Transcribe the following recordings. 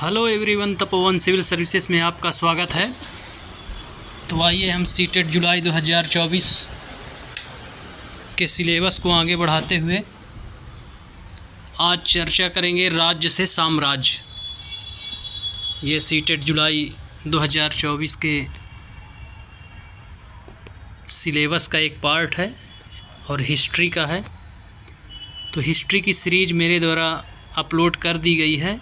Hello everyone, Tapovan civil services में आपका स्वागत है। तो आइए हम सीटेट जुलाई 2024 के सिलेबस को आगे बढ़ाते हुए आज चर्चा करेंगे राज्य से साम्राज्य। ये सीटेट जुलाई 2024 के सिलेबस का एक पार्ट है और हिस्ट्री का है। तो हिस्ट्री की सीरीज़ मेरे द्वारा अपलोड कर दी गई है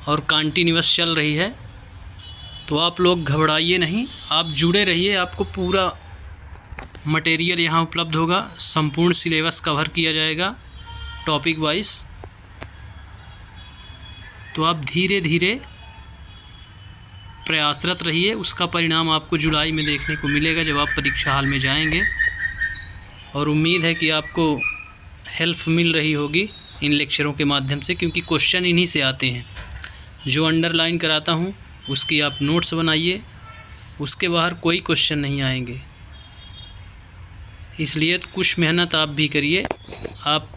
और कंटिन्यूअस चल रही है। तो आप लोग घबराइए नहीं, आप जुड़े रहिए, आपको पूरा मटेरियल यहाँ उपलब्ध होगा। संपूर्ण सिलेबस कवर किया जाएगा टॉपिक वाइज। तो आप धीरे धीरे प्रयासरत रहिए, उसका परिणाम आपको जुलाई में देखने को मिलेगा जब आप परीक्षा हाल में जाएंगे। और उम्मीद है कि आपको हेल्प मिल रही होगी इन लेक्चरों के माध्यम से, क्योंकि क्वेश्चन इन्हीं से आते हैं। जो अंडरलाइन कराता हूँ उसकी आप नोट्स बनाइए, उसके बाहर कोई क्वेश्चन नहीं आएंगे। इसलिए तो कुछ मेहनत आप भी करिए। आप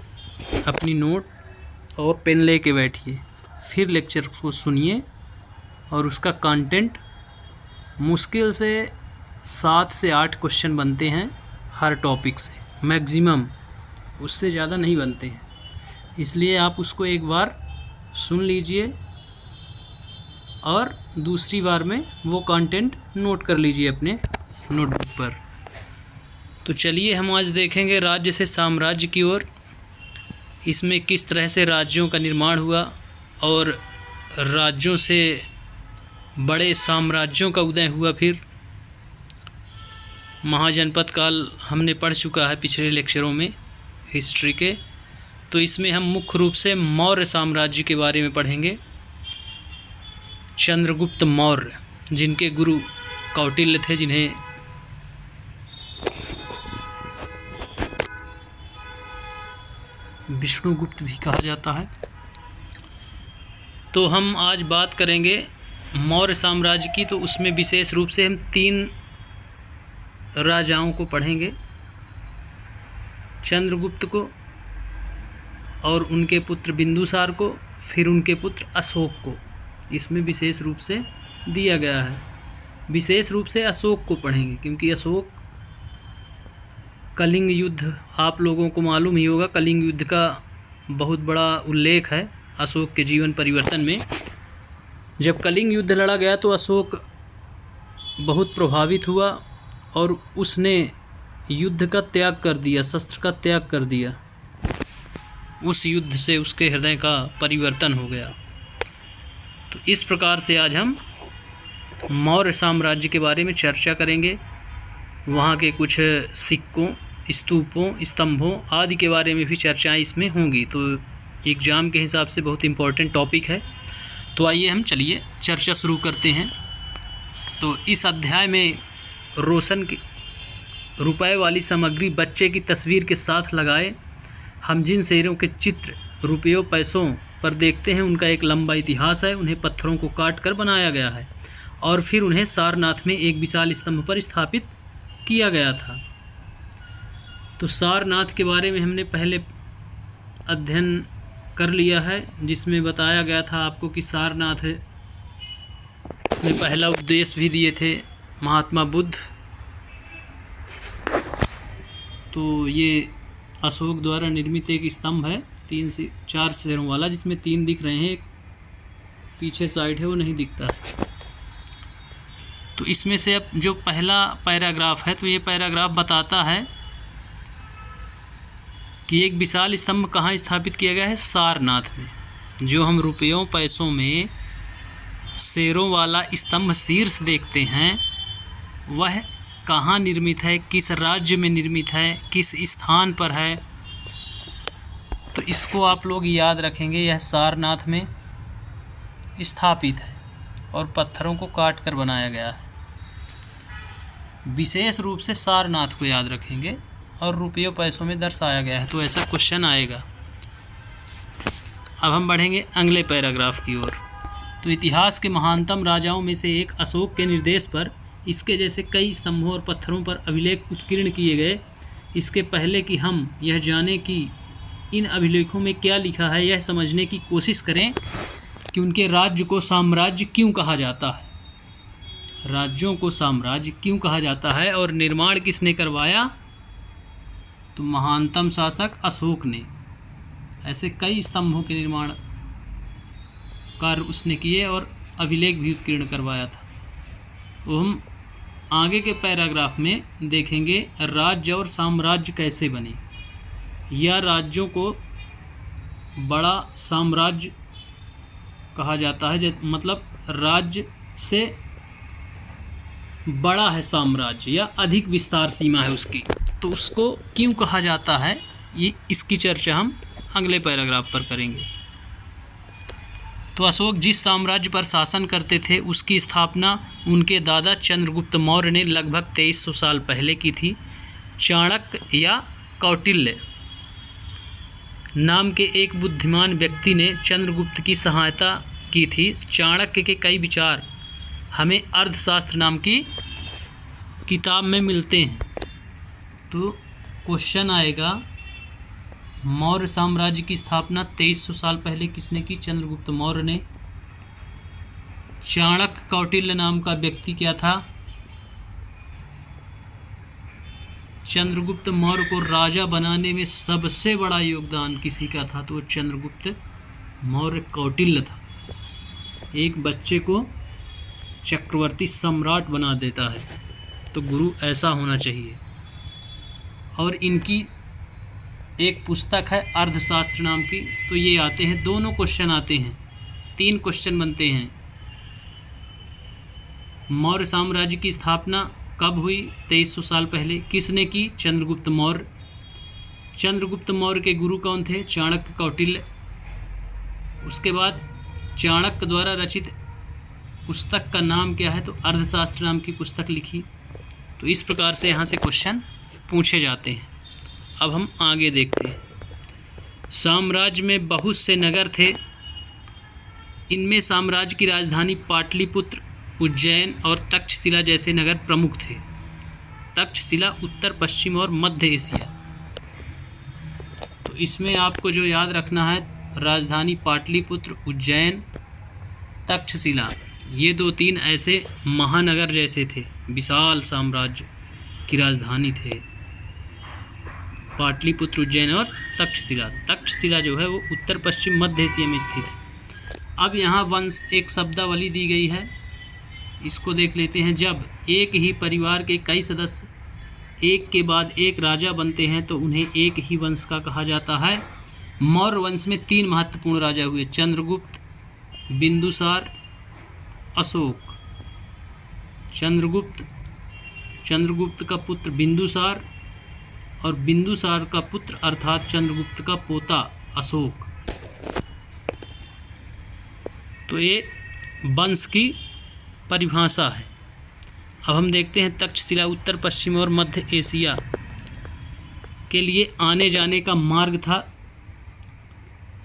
अपनी नोट और पेन ले के बैठिए, फिर लेक्चर को सुनिए और उसका कंटेंट मुश्किल से 7 से 8 क्वेश्चन बनते हैं हर टॉपिक से, मैक्सिमम, उससे ज़्यादा नहीं बनते हैं। इसलिए आप उसको एक बार सुन लीजिए और दूसरी बार में वो कंटेंट नोट कर लीजिए अपने नोटबुक पर। तो चलिए हम आज देखेंगे राज्य से साम्राज्य की ओर। इसमें किस तरह से राज्यों का निर्माण हुआ और राज्यों से बड़े साम्राज्यों का उदय हुआ। फिर महाजनपद काल हमने पढ़ चुका है पिछले लेक्चरों में हिस्ट्री के। तो इसमें हम मुख्य रूप से मौर्य साम्राज्य के बारे में पढ़ेंगे। चंद्रगुप्त मौर्य, जिनके गुरु कौटिल्य थे, जिन्हें विष्णुगुप्त भी कहा जाता है। तो हम आज बात करेंगे मौर्य साम्राज्य की। तो उसमें विशेष रूप से हम 3 राजाओं को पढ़ेंगे, चंद्रगुप्त को और उनके पुत्र बिंदुसार को, फिर उनके पुत्र अशोक को। इसमें विशेष रूप से दिया गया है। विशेष रूप से अशोक को पढ़ेंगे क्योंकि अशोक कलिंग युद्ध, आप लोगों को मालूम ही होगा, कलिंग युद्ध का बहुत बड़ा उल्लेख है अशोक के जीवन परिवर्तन में। जब कलिंग युद्ध लड़ा गया तो अशोक बहुत प्रभावित हुआ और उसने युद्ध का त्याग कर दिया, शस्त्र का त्याग कर दिया। उस युद्ध से उसके हृदय का परिवर्तन हो गया। तो इस प्रकार से आज हम मौर्य साम्राज्य के बारे में चर्चा करेंगे। वहाँ के कुछ सिक्कों, स्तूपों, स्तंभों आदि के बारे में भी चर्चाएं इसमें होंगी। तो एग्ज़ाम के हिसाब से बहुत इम्पोर्टेंट टॉपिक है। तो आइए हम चलिए चर्चा शुरू करते हैं। तो इस अध्याय में रोशन की रुपए वाली सामग्री बच्चे की तस्वीर के साथ लगाए हम जिन शेरों के चित्र रुपयों पैसों पर देखते हैं उनका एक लंबा इतिहास है। उन्हें पत्थरों को काट कर बनाया गया है और फिर उन्हें सारनाथ में एक विशाल स्तंभ पर स्थापित किया गया था। तो सारनाथ के बारे में हमने पहले अध्ययन कर लिया है, जिसमें बताया गया था आपको कि सारनाथ में पहला उपदेश भी दिए थे महात्मा बुद्ध। तो ये अशोक द्वारा निर्मित एक स्तंभ है 3 से 4 शेरों वाला, जिसमें 3 दिख रहे हैं, एक पीछे साइड है वो नहीं दिखता है। तो इसमें से अब जो पहला पैराग्राफ है, तो ये पैराग्राफ बताता है कि एक विशाल स्तंभ कहाँ स्थापित किया गया है, सारनाथ में। जो हम रुपयों पैसों में शेरों वाला स्तंभ शीर्ष देखते हैं वह कहाँ निर्मित है, किस राज्य में निर्मित है, किस स्थान पर है। तो इसको आप लोग याद रखेंगे, यह सारनाथ में स्थापित है और पत्थरों को काट कर बनाया गया है। विशेष रूप से सारनाथ को याद रखेंगे और रुपयों पैसों में दर्शाया गया है। तो ऐसा क्वेश्चन आएगा। अब हम बढ़ेंगे अगले पैराग्राफ की ओर। तो इतिहास के महानतम राजाओं में से एक अशोक के निर्देश पर इसके जैसे कई स्तंभों और पत्थरों पर अभिलेख उत्कीर्ण किए गए। इसके पहले कि हम यह जाने कि इन अभिलेखों में क्या लिखा है, यह समझने की कोशिश करें कि उनके राज्य को साम्राज्य क्यों कहा जाता है, राज्यों को साम्राज्य क्यों कहा जाता है, और निर्माण किसने करवाया, तो महानतम शासक अशोक ने। ऐसे कई स्तंभों के निर्माण कार्य उसने किए और अभिलेख भी उत्कीर्ण करवाया था। तो हम आगे के पैराग्राफ में देखेंगे राज्य और साम्राज्य कैसे बने, या राज्यों को बड़ा साम्राज्य कहा जाता है, मतलब राज्य से बड़ा है साम्राज्य या अधिक विस्तार सीमा है उसकी, तो उसको क्यों कहा जाता है, ये इसकी चर्चा हम अगले पैराग्राफ पर करेंगे। तो अशोक जिस साम्राज्य पर शासन करते थे उसकी स्थापना उनके दादा चंद्रगुप्त मौर्य ने लगभग 2300 साल पहले की थी। चाणक्य या कौटिल्य नाम के एक बुद्धिमान व्यक्ति ने चंद्रगुप्त की सहायता की थी। चाणक्य के कई विचार हमें अर्थशास्त्र नाम की किताब में मिलते हैं। तो क्वेश्चन आएगा, मौर्य साम्राज्य की स्थापना 2300 साल पहले किसने की, चंद्रगुप्त मौर्य ने। चाणक्य कौटिल्य नाम का व्यक्ति क्या था, चंद्रगुप्त मौर्य को राजा बनाने में सबसे बड़ा योगदान किसी का था, तो चंद्रगुप्त मौर्य कौटिल्य था। एक बच्चे को चक्रवर्ती सम्राट बना देता है, तो गुरु ऐसा होना चाहिए। और इनकी एक पुस्तक है अर्थशास्त्र नाम की, तो ये आते हैं, दोनों क्वेश्चन आते हैं, 3 क्वेश्चन बनते हैं। मौर्य साम्राज्य की स्थापना कब हुई, 2300 साल पहले, किसने की, चंद्रगुप्त मौर्य। चंद्रगुप्त मौर्य के गुरु कौन थे, चाणक्य कौटिल्य। उसके बाद चाणक्य द्वारा रचित पुस्तक का नाम क्या है, तो अर्थशास्त्र नाम की पुस्तक लिखी। तो इस प्रकार से यहाँ से क्वेश्चन पूछे जाते हैं। अब हम आगे देखते हैं। साम्राज्य में बहुत से नगर थे, इनमें साम्राज्य की राजधानी पाटलिपुत्र, उज्जैन और तक्षशिला जैसे नगर प्रमुख थे। तक्षशिला उत्तर पश्चिम और मध्य एशिया। तो इसमें आपको जो याद रखना है, राजधानी पाटलिपुत्र, उज्जैन, तक्षशिला, ये 2-3 ऐसे महानगर जैसे थे, विशाल साम्राज्य की राजधानी थे। पाटलिपुत्र, उज्जैन और तक्षशिला। तक्षशिला जो है वो उत्तर पश्चिम मध्य एशिया में स्थित है। अब यहाँ वंश एक शब्दावली दी गई है, इसको देख लेते हैं। जब एक ही परिवार के कई सदस्य एक के बाद एक राजा बनते हैं तो उन्हें एक ही वंश का कहा जाता है। मौर्य वंश में 3 महत्वपूर्ण राजा हुए, चंद्रगुप्त, बिंदुसार, अशोक। चंद्रगुप्त का पुत्र बिंदुसार और बिंदुसार का पुत्र अर्थात चंद्रगुप्त का पोता अशोक। तो ये वंश की परिभाषा है। अब हम देखते हैं तक्षशिला उत्तर पश्चिम और मध्य एशिया के लिए आने जाने का मार्ग था।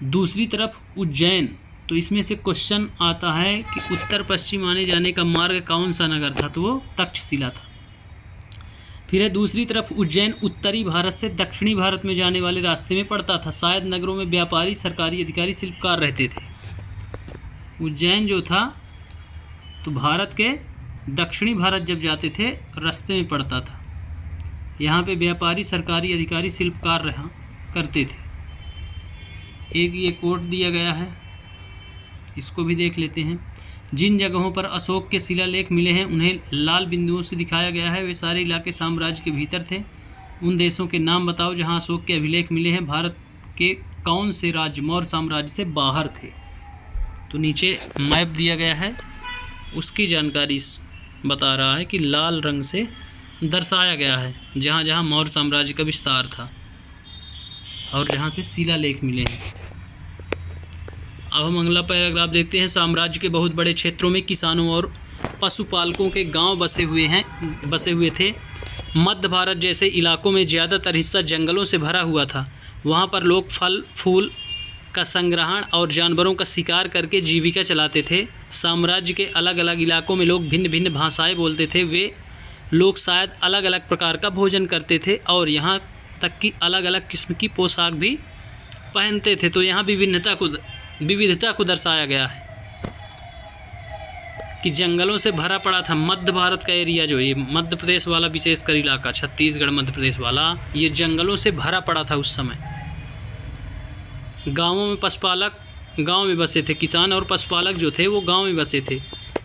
दूसरी तरफ उज्जैन, तो इसमें से क्वेश्चन आता है कि उत्तर पश्चिम आने जाने का मार्ग कौन सा नगर था, तो वो तक्षशिला था। फिर है दूसरी तरफ उज्जैन उत्तरी भारत से दक्षिणी भारत में जाने वाले रास्ते में पड़ता था। शायद नगरों में व्यापारी, सरकारी अधिकारी, शिल्पकार रहते थे। उज्जैन जो था तो भारत के दक्षिणी भारत जब जाते थे रास्ते में पड़ता था। यहाँ पे व्यापारी, सरकारी अधिकारी, शिल्पकार रहा करते थे। एक ये कोट दिया गया है, इसको भी देख लेते हैं। जिन जगहों पर अशोक के शिलालेख मिले हैं उन्हें लाल बिंदुओं से दिखाया गया है, वे सारे इलाके साम्राज्य के भीतर थे। उन देशों के नाम बताओ जहां अशोक के अभिलेख मिले हैं। भारत के कौन से राज्य मौर्य साम्राज्य से बाहर थे। तो नीचे मैप दिया गया है, उसकी जानकारी बता रहा है कि लाल रंग से दर्शाया गया है जहाँ जहाँ मौर्य साम्राज्य का विस्तार था और जहाँ से शिलालेख मिले हैं। अब हम अगला पैराग्राफ देखते हैं। साम्राज्य के बहुत बड़े क्षेत्रों में किसानों और पशुपालकों के गांव बसे हुए थे। मध्य भारत जैसे इलाकों में ज़्यादातर हिस्सा जंगलों से भरा हुआ था। वहां पर लोग फल फूल का संग्रहण और जानवरों का शिकार करके जीविका चलाते थे। साम्राज्य के अलग अलग इलाकों में लोग भिन्न भिन्न भाषाएं बोलते थे। वे लोग शायद अलग अलग प्रकार का भोजन करते थे और यहाँ तक कि अलग अलग किस्म की पोशाक भी पहनते थे। तो यहाँ विविधता को दर्शाया गया है। कि जंगलों से भरा पड़ा था। मध्य भारत का एरिया जो ये मध्य प्रदेश वाला विशेषकर इलाका, छत्तीसगढ़ मध्य प्रदेश वाला, ये जंगलों से भरा पड़ा था उस समय। गाँवों में पशुपालक गांव में बसे थे, किसान और पशुपालक जो थे वो गांव में बसे थे।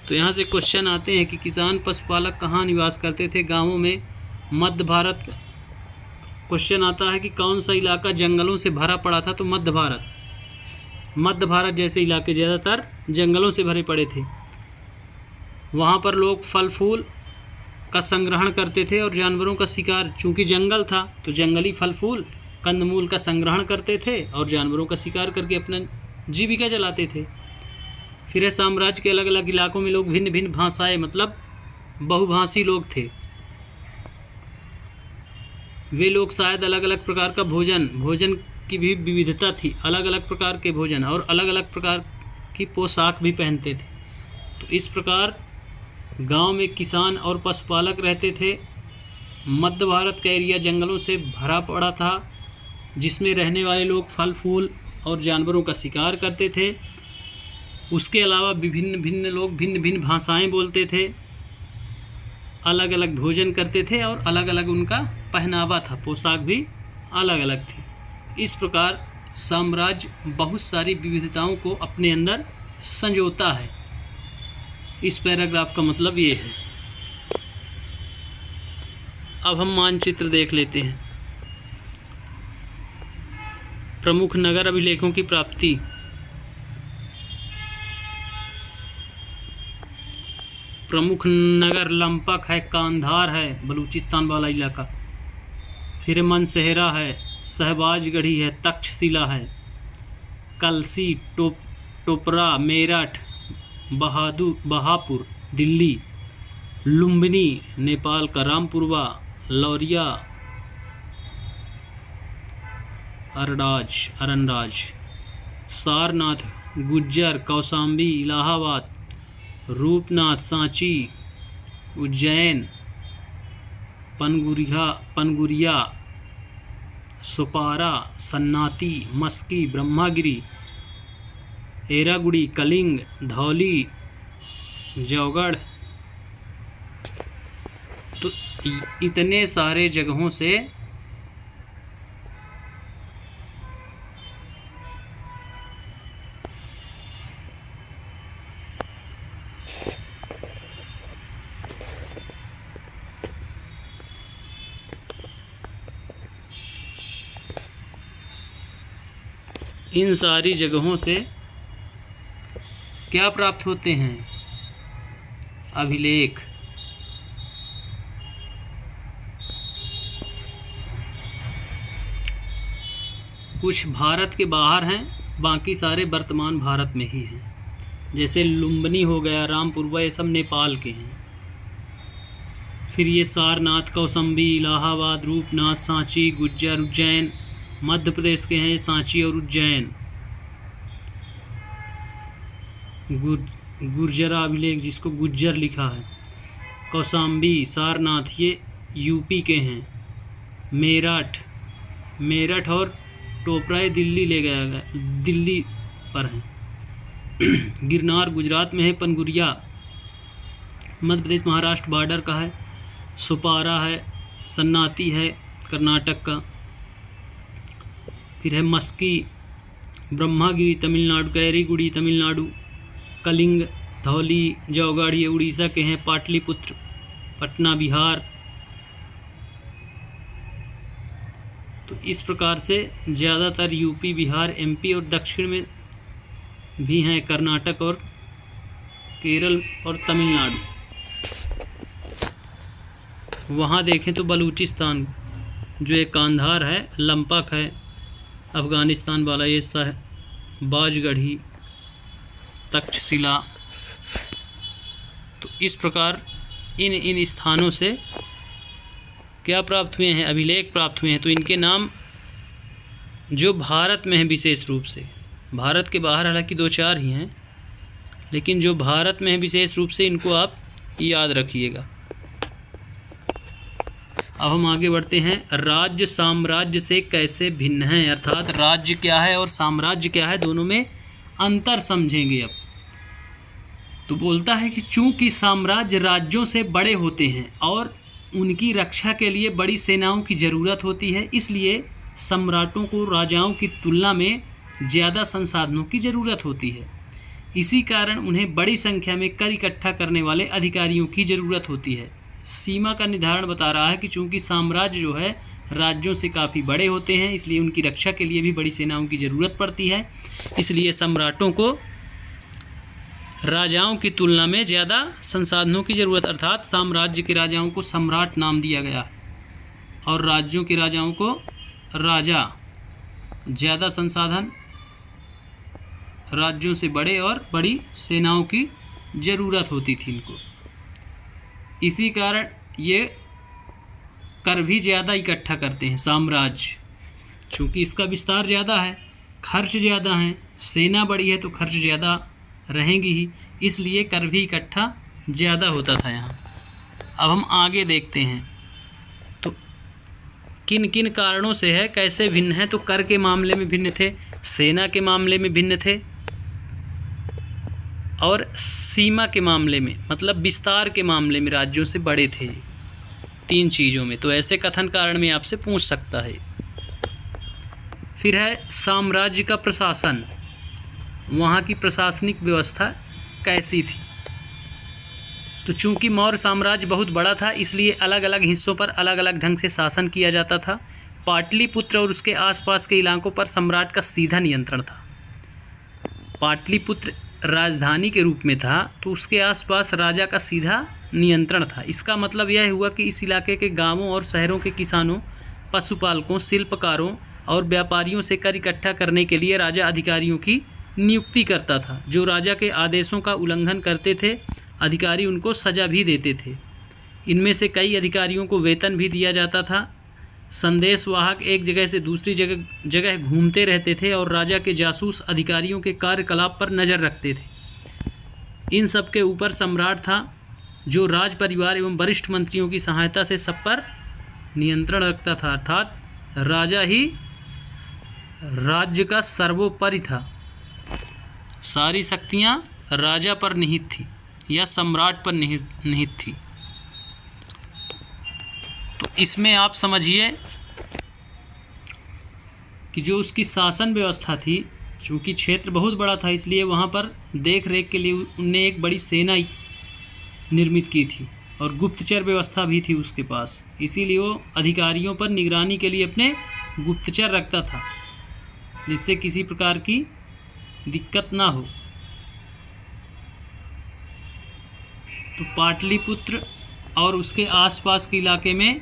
तो यहाँ से क्वेश्चन आते हैं कि किसान पशुपालक कहाँ निवास करते थे? गाँवों में। मध्य भारत क्वेश्चन आता है कि कौन सा इलाका जंगलों से भरा पड़ा था? तो मध्य भारत। मध्य भारत जैसे इलाके ज़्यादातर जंगलों से भरे पड़े थे। वहाँ पर लोग फल फूल का संग्रहण करते थे और जानवरों का शिकार, चूँकि जंगल था तो जंगली फल फूल कंदमूल का संग्रहण करते थे और जानवरों का शिकार करके अपना जीविका चलाते थे। फिर है साम्राज्य के अलग अलग इलाकों में लोग भिन्न भिन्न भाषाएं, मतलब बहुभाषी लोग थे। वे लोग शायद अलग अलग प्रकार का भोजन की भी विविधता थी, अलग अलग प्रकार के भोजन और अलग अलग प्रकार की पोशाक भी पहनते थे। तो इस प्रकार गांव में किसान और पशुपालक रहते थे। मध्य भारत का एरिया जंगलों से भरा पड़ा था, जिसमें रहने वाले लोग फल फूल और जानवरों का शिकार करते थे। उसके अलावा भिन्न लोग भिन्न भिन्न भाषाएं बोलते थे, अलग अलग भोजन करते थे और अलग अलग उनका पहनावा था, पोशाक भी अलग अलग थी। इस प्रकार साम्राज्य बहुत सारी विविधताओं को अपने अंदर संजोता है। इस पैराग्राफ का मतलब ये है। अब हम मानचित्र देख लेते हैं। प्रमुख नगर अभिलेखों की प्राप्ति। प्रमुख नगर लंपक है, कांधार है, बलूचिस्तान वाला इलाका। फिर मनसेहरा है, शहबाजगढ़ी है, तक्षशिला है, कलसी, टोपरा, मेरठ, बहापुर, दिल्ली, लुम्बिनी, नेपाल का रामपुरवा, लौरिया, अरनराज, सारनाथ, गुज्जर, कौशाम्बी, इलाहाबाद, रूपनाथ, सांची, उज्जैन, पनगुरिया, सुपारा, सन्नाती, मस्की, ब्रह्मागिरी, एरागुड़ी, कलिंग, धौली, जौगढ़। तो इतने सारे जगहों से इन सारी जगहों से क्या प्राप्त होते हैं? अभिलेख। कुछ भारत के बाहर हैं, बाकी सारे वर्तमान भारत में ही हैं। जैसे लुम्बिनी हो गया, रामपुरवा, ये सब नेपाल के हैं। फिर ये सारनाथ, कौशाम्बी, इलाहाबाद, रूपनाथ, सांची, गुज्जर, उज्जैन मध्य प्रदेश के हैं। सांची और उज्जैन। गुर्जरा अभिलेख, जिसको गुज्जर लिखा है। कौशाम्बी, सारनाथ, ये यूपी के हैं। मेरठ और टोपरा दिल्ली पर हैं। गिरनार गुजरात में है। पनगुरिया मध्य प्रदेश महाराष्ट्र बॉर्डर का है। सुपारा है, सन्नाती है, कर्नाटक का। फिर है मस्की, ब्रह्मागिरी तमिलनाडु का, एरीगुड़ी तमिलनाडु, कलिंग, धौली, जौगढ़ ये उड़ीसा के हैं। पाटलिपुत्र, पटना बिहार। तो इस प्रकार से ज़्यादातर यूपी, बिहार, एमपी और दक्षिण में भी हैं, कर्नाटक और केरल और तमिलनाडु। वहाँ देखें तो बलूचिस्तान जो एक कांधार है, लंपक है, अफ़गानिस्तान वाला ये हिस्सा है, बाजगढ़ी, तक्षशिला। तो इस प्रकार इन स्थानों से क्या प्राप्त हुए हैं? अभिलेख प्राप्त हुए हैं। तो इनके नाम जो भारत में हैं विशेष रूप से, भारत के बाहर हालांकि 2-4 ही हैं, लेकिन जो भारत में हैं विशेष रूप से, इनको आप याद रखिएगा। अब हम आगे बढ़ते हैं। राज्य साम्राज्य से कैसे भिन्न हैं, अर्थात राज्य क्या है और साम्राज्य क्या है, दोनों में अंतर समझेंगे अब। तो बोलता है कि चूंकि साम्राज्य राज्यों से बड़े होते हैं और उनकी रक्षा के लिए बड़ी सेनाओं की ज़रूरत होती है, इसलिए सम्राटों को राजाओं की तुलना में ज़्यादा संसाधनों की ज़रूरत होती है। इसी कारण उन्हें बड़ी संख्या में कर इकट्ठा करने वाले अधिकारियों की ज़रूरत होती है। सीमा का निर्धारण बता रहा है कि चूंकि साम्राज्य जो है राज्यों से काफ़ी बड़े होते हैं, इसलिए उनकी रक्षा के लिए भी बड़ी सेनाओं की ज़रूरत पड़ती है, इसलिए सम्राटों को राजाओं की तुलना में ज़्यादा संसाधनों की ज़रूरत, अर्थात साम्राज्य के राजाओं को सम्राट नाम दिया गया और राज्यों के राजाओं को राजा। ज़्यादा संसाधन, राज्यों से बड़े और बड़ी सेनाओं की ज़रूरत होती थी इनको। इसी कारण ये कर भी ज़्यादा इकट्ठा करते हैं साम्राज्य, चूँकि इसका विस्तार ज़्यादा है, खर्च ज़्यादा है, सेना बड़ी है तो खर्च ज़्यादा रहेंगी ही, इसलिए कर भी इकट्ठा ज़्यादा होता था यहाँ। अब हम आगे देखते हैं तो किन किन कारणों से है, कैसे भिन्न है। तो कर के मामले में भिन्न थे, सेना के मामले में भिन्न थे और सीमा के मामले में मतलब विस्तार के मामले में राज्यों से बड़े थे। 3 चीज़ों में। तो ऐसे कथन कारण में आपसे पूछ सकता है। फिर है साम्राज्य का प्रशासन, वहाँ की प्रशासनिक व्यवस्था कैसी थी। तो चूंकि मौर्य साम्राज्य बहुत बड़ा था, इसलिए अलग अलग हिस्सों पर अलग अलग ढंग से शासन किया जाता था। पाटलिपुत्र और उसके आसपास के इलाकों पर सम्राट का सीधा नियंत्रण था। पाटलिपुत्र राजधानी के रूप में था, तो उसके आसपास राजा का सीधा नियंत्रण था। इसका मतलब यह हुआ कि इस इलाके के गांवों और शहरों के किसानों, पशुपालकों, शिल्पकारों और व्यापारियों से कर इकट्ठा करने के लिए राजा अधिकारियों की नियुक्ति करता था। जो राजा के आदेशों का उल्लंघन करते थे, अधिकारी उनको सज़ा भी देते थे। इनमें से कई अधिकारियों को वेतन भी दिया जाता था। संदेशवाहक एक जगह से दूसरी जगह घूमते रहते थे और राजा के जासूस अधिकारियों के कार्यकलाप पर नज़र रखते थे। इन सब के ऊपर सम्राट था, जो राज परिवार एवं वरिष्ठ मंत्रियों की सहायता से सब पर नियंत्रण रखता था, अर्थात राजा ही राज्य का सर्वोपरि था। सारी शक्तियाँ राजा पर निहित थी या सम्राट पर निहित थी। तो इसमें आप समझिए कि जो उसकी शासन व्यवस्था थी, चूँकि क्षेत्र बहुत बड़ा था, इसलिए वहाँ पर देख रेख के लिए उनने एक बड़ी सेना निर्मित की थी और गुप्तचर व्यवस्था भी थी उसके पास। इसीलिए वो अधिकारियों पर निगरानी के लिए अपने गुप्तचर रखता था, जिससे किसी प्रकार की दिक्कत ना हो। तो पाटलिपुत्र और उसके आसपास के इलाके में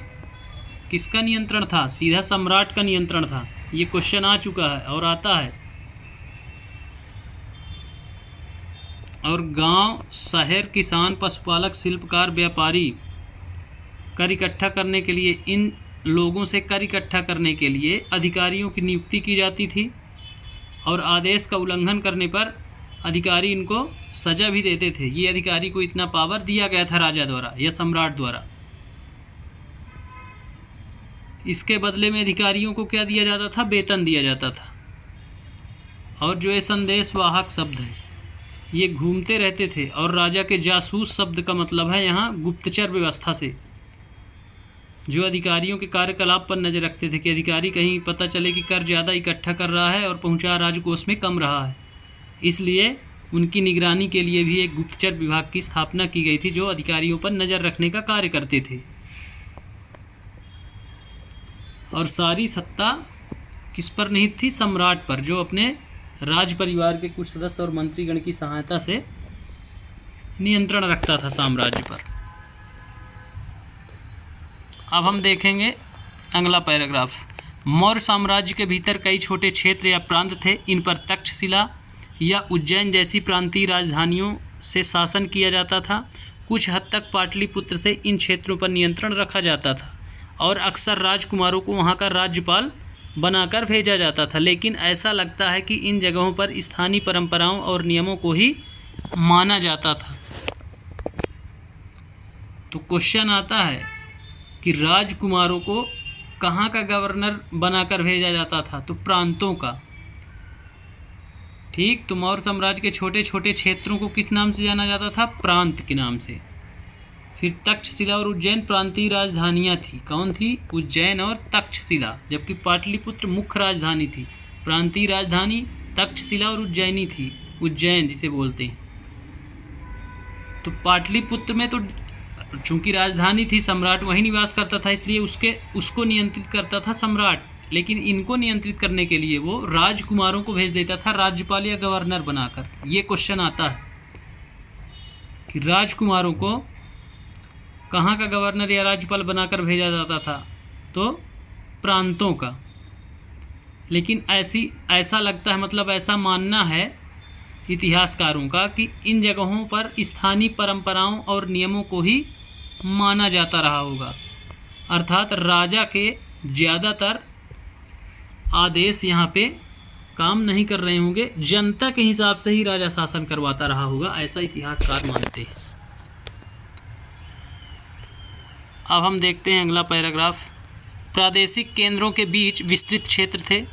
किसका नियंत्रण था? सीधा सम्राट का नियंत्रण था। ये क्वेश्चन आ चुका है और आता है। और गांव, शहर, किसान, पशुपालक, शिल्पकार, व्यापारी कर इकट्ठा करने के लिए, इन लोगों से कर इकट्ठा करने के लिए अधिकारियों की नियुक्ति की जाती थी और आदेश का उल्लंघन करने पर अधिकारी इनको सज़ा भी देते थे। ये अधिकारी को इतना पावर दिया गया था राजा द्वारा या सम्राट द्वारा। इसके बदले में अधिकारियों को क्या दिया जाता था? वेतन दिया जाता था। और जो ये संदेशवाहक शब्द है, ये घूमते रहते थे। और राजा के जासूस शब्द का मतलब है यहाँ गुप्तचर व्यवस्था से, जो अधिकारियों के कार्यकलाप पर नज़र रखते थे कि अधिकारी कहीं पता चले कि कर ज़्यादा इकट्ठा कर रहा है और पहुँचा राजकोष में कम रहा है। इसलिए उनकी निगरानी के लिए भी एक गुप्तचर विभाग की स्थापना की गई थी, जो अधिकारियों पर नज़र रखने का कार्य करते थे। और सारी सत्ता किस पर निहित थी? सम्राट पर, जो अपने राज परिवार के कुछ सदस्य और मंत्रीगण की सहायता से नियंत्रण रखता था साम्राज्य पर। अब हम देखेंगे अगला पैराग्राफ। मौर्य साम्राज्य के भीतर कई छोटे क्षेत्र या प्रांत थे। इन पर तक्षशिला या उज्जैन जैसी प्रांतीय राजधानियों से शासन किया जाता था। कुछ हद तक पाटलिपुत्र से इन क्षेत्रों पर नियंत्रण रखा जाता था और अक्सर राजकुमारों को वहाँ का राज्यपाल बनाकर भेजा जाता था। लेकिन ऐसा लगता है कि इन जगहों पर स्थानीय परंपराओं और नियमों को ही माना जाता था। तो क्वेश्चन आता है कि राजकुमारों को कहाँ का गवर्नर बनाकर भेजा जाता था? तो प्रांतों का। ठीक। तो मौर्य साम्राज्य के छोटे छोटे क्षेत्रों को किस नाम से जाना जाता था? प्रांत के नाम से। फिर तक्षशिला और उज्जैन प्रांतीय राजधानियाँ थी। कौन थी? उज्जैन और तक्षशिला। जबकि पाटलिपुत्र मुख्य राजधानी थी। प्रांतीय राजधानी तक्षशिला और उज्जैनी थी। उज्जैन जिसे बोलते हैं। तो पाटलिपुत्र में तो चूंकि राजधानी थी, सम्राट वहीं निवास करता था, इसलिए उसको नियंत्रित करता था सम्राट। लेकिन इनको नियंत्रित करने के लिए वो राजकुमारों को भेज देता था राज्यपाल या गवर्नर बनाकर। ये क्वेश्चन आता है कि राजकुमारों को कहाँ का गवर्नर या राज्यपाल बनाकर भेजा जाता था? तो प्रांतों का। लेकिन ऐसा लगता है, मतलब ऐसा मानना है इतिहासकारों का कि इन जगहों पर स्थानीय परंपराओं और नियमों को ही माना जाता रहा होगा। अर्थात राजा के ज़्यादातर आदेश यहाँ पे काम नहीं कर रहे होंगे, जनता के हिसाब से ही राजा शासन करवाता रहा होगा, ऐसा इतिहासकार मानते हैं। अब हम देखते हैं अगला पैराग्राफ। प्रादेशिक केंद्रों के बीच विस्तृत क्षेत्र थे।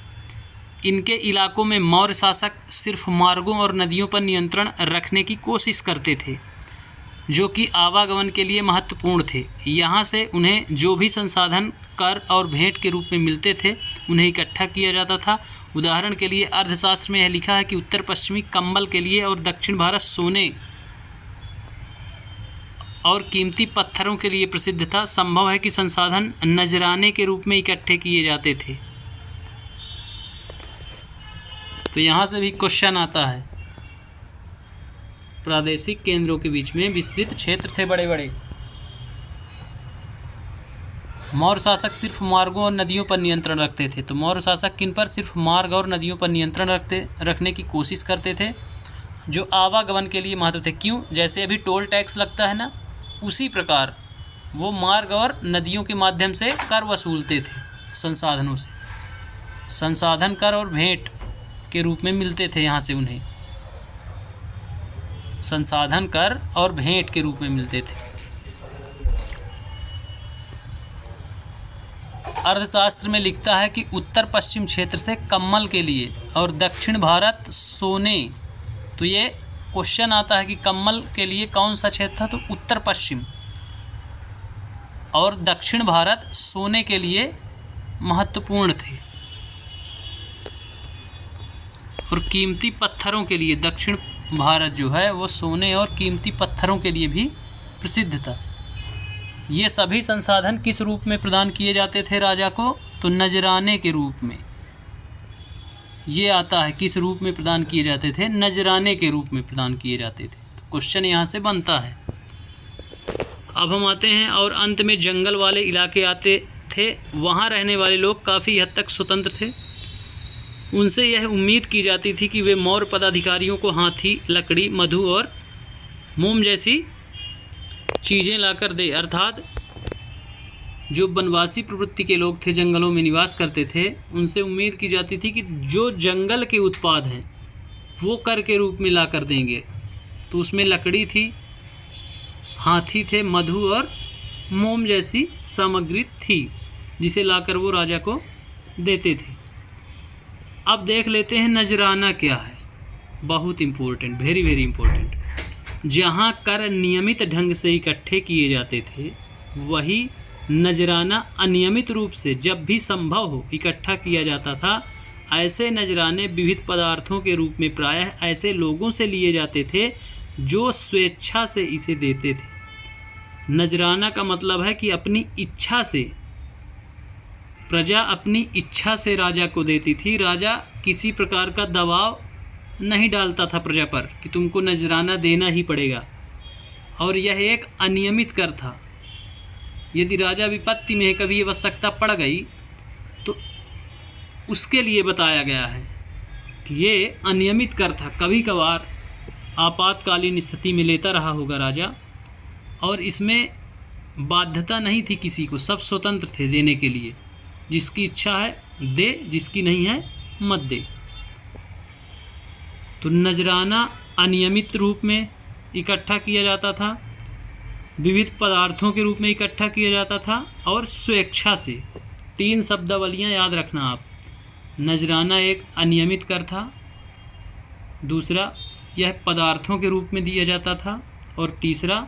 इनके इलाकों में मौर्य शासक सिर्फ मार्गों और नदियों पर नियंत्रण रखने की कोशिश करते थे, जो कि आवागमन के लिए महत्वपूर्ण थे। यहाँ से उन्हें जो भी संसाधन कर और भेंट के रूप में मिलते थे, उन्हें इकट्ठा किया जाता था। उदाहरण के लिए अर्थशास्त्र में यह लिखा है कि उत्तर पश्चिमी कंबल के लिए और दक्षिण भारत सोने और कीमती पत्थरों के लिए प्रसिद्ध था। संभव है कि संसाधन नजराने के रूप में इकट्ठे किए जाते थे। तो यहाँ से भी क्वेश्चन आता है। प्रादेशिक केंद्रों के बीच में विस्तृत क्षेत्र थे बड़े बड़े। मौर्य शासक सिर्फ मार्गों और नदियों पर नियंत्रण रखते थे। तो मौर्य शासक किन पर? सिर्फ मार्ग और नदियों पर नियंत्रण रखने की कोशिश करते थे, जो आवागमन के लिए महत्व थे। क्यों? जैसे अभी टोल टैक्स लगता है ना, उसी प्रकार वो मार्ग और नदियों के माध्यम से कर वसूलते थे। संसाधनों से संसाधन कर और भेंट के रूप में मिलते थे। यहाँ से उन्हें संसाधन कर और भेंट के रूप में मिलते थे। अर्थशास्त्र में लिखता है कि उत्तर पश्चिम क्षेत्र से कम्मल के लिए और दक्षिण भारत सोने। तो ये क्वेश्चन आता है कि कम्मल के लिए कौन सा क्षेत्र था? तो उत्तर पश्चिम। और दक्षिण भारत सोने के लिए महत्वपूर्ण थे। और कीमती पत्थरों के लिए दक्षिण भारत जो है वो सोने और कीमती पत्थरों के लिए भी प्रसिद्ध था। ये सभी संसाधन किस रूप में प्रदान किए जाते थे राजा को? तो नजराने के रूप में। ये आता है किस रूप में प्रदान किए जाते थे? नजराने के रूप में प्रदान किए जाते थे। तो क्वेश्चन यहाँ से बनता है। अब हम आते हैं और अंत में जंगल वाले इलाके आते थे। वहाँ रहने वाले लोग काफ़ी हद तक स्वतंत्र थे। उनसे यह उम्मीद की जाती थी कि वे मौर्य पदाधिकारियों को हाथी, लकड़ी, मधु और मोम जैसी चीज़ें लाकर दे। अर्थात जो वनवासी प्रवृत्ति के लोग थे, जंगलों में निवास करते थे, उनसे उम्मीद की जाती थी कि जो जंगल के उत्पाद हैं वो कर के रूप में ला कर देंगे। तो उसमें लकड़ी थी, हाथी थे, मधु और मोम जैसी सामग्री थी, जिसे लाकर वो राजा को देते थे। अब देख लेते हैं नजराना क्या है। बहुत इम्पोर्टेंट, वेरी वेरी इम्पोर्टेंट। जहाँ कर नियमित ढंग से इकट्ठे किए जाते थे, वही नजराना अनियमित रूप से जब भी संभव हो इकट्ठा किया जाता था। ऐसे नजराने विविध पदार्थों के रूप में प्रायः ऐसे लोगों से लिए जाते थे जो स्वेच्छा से इसे देते थे। नजराना का मतलब है कि अपनी इच्छा से, प्रजा अपनी इच्छा से राजा को देती थी। राजा किसी प्रकार का दबाव नहीं डालता था प्रजा पर कि तुमको नजराना देना ही पड़ेगा। और यह एक अनियमित कर था। यदि राजा विपत्ति में कभी आवश्यकता पड़ गई तो उसके लिए बताया गया है कि ये अनियमित कर था। कभी कभार आपातकालीन स्थिति में लेता रहा होगा राजा, और इसमें बाध्यता नहीं थी किसी को, सब स्वतंत्र थे देने के लिए। जिसकी इच्छा है दे, जिसकी नहीं है मत दे। तो नजराना अनियमित रूप में इकट्ठा किया जाता था, विविध पदार्थों के रूप में इकट्ठा किया जाता था, और स्वेच्छा से। 3 शब्दावलियाँ याद रखना आप। नजराना एक अनियमित कर था, दूसरा, यह पदार्थों के रूप में दिया जाता था, और तीसरा,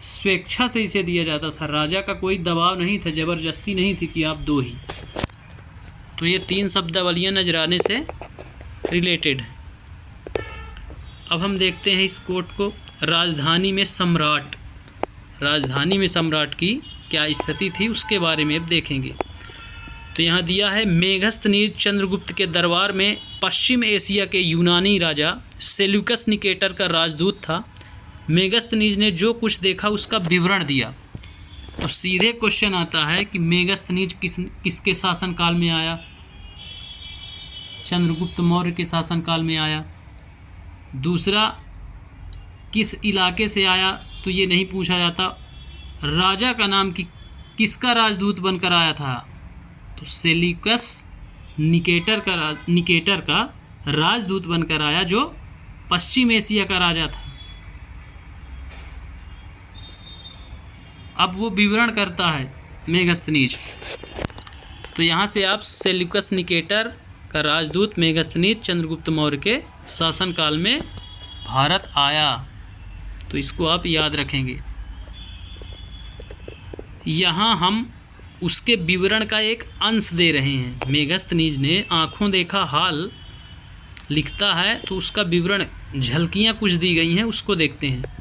स्वेच्छा से इसे दिया जाता था। राजा का कोई दबाव नहीं था, ज़बरदस्ती नहीं थी कि आप दो ही। तो ये 3 शब्दावलियाँ नजराने से रिलेटेड है। अब हम देखते हैं इस कोट को। राजधानी में सम्राट, राजधानी में सम्राट की क्या स्थिति थी उसके बारे में अब देखेंगे। तो यहाँ दिया है, मेगस्थनीज चंद्रगुप्त के दरबार में पश्चिम एशिया के यूनानी राजा सेल्यूकस निकेटर का राजदूत था। मेगस्थनीज ने जो कुछ देखा उसका विवरण दिया। तो सीधे क्वेश्चन आता है कि मेगस्थनीज किसके शासनकाल में आया? चंद्रगुप्त मौर्य के शासनकाल में आया। दूसरा, किस इलाके से आया? तो ये नहीं पूछा जाता। राजा का नाम किसका राजदूत बनकर आया था? तो सेल्यूकस निकेटर का राजदूत बनकर आया, जो पश्चिम एशिया का राजा था। अब वो विवरण करता है मेगस्थनीज। तो यहाँ से आप सेल्यूकस निकेटर का राजदूत मेगस्थनीज चंद्रगुप्त मौर्य के शासनकाल में भारत आया, तो इसको आप याद रखेंगे। यहाँ हम उसके विवरण का एक अंश दे रहे हैं। मेगस्थनीज ने आँखों देखा हाल लिखता है, तो उसका विवरण, झलकियाँ कुछ दी गई हैं, उसको देखते हैं।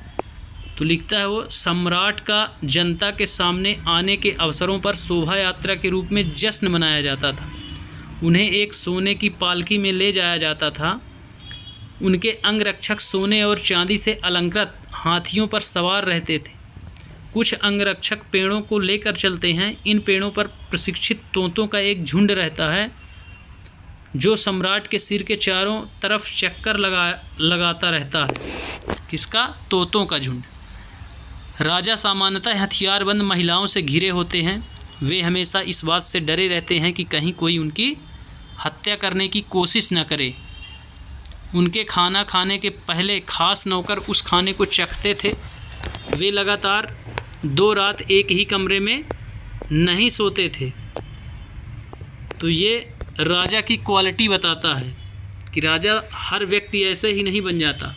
तो लिखता है वो, सम्राट का जनता के सामने आने के अवसरों पर शोभा यात्रा के रूप में जश्न मनाया जाता था। उन्हें एक सोने की पालकी में ले जाया जाता था। उनके अंगरक्षक सोने और चांदी से अलंकृत हाथियों पर सवार रहते थे। कुछ अंगरक्षक पेड़ों को लेकर चलते हैं। इन पेड़ों पर प्रशिक्षित तोतों का एक झुंड रहता है, जो सम्राट के सिर के चारों तरफ चक्कर लगाता रहता है। किसका? तोतों का झुंड। राजा सामान्यतः हथियारबंद महिलाओं से घिरे होते हैं। वे हमेशा इस बात से डरे रहते हैं कि कहीं कोई उनकी हत्या करने की कोशिश न करे। उनके खाना खाने के पहले खास नौकर उस खाने को चखते थे। वे लगातार 2 रात एक ही कमरे में नहीं सोते थे। तो ये राजा की क्वालिटी बताता है कि राजा हर व्यक्ति ऐसे ही नहीं बन जाता।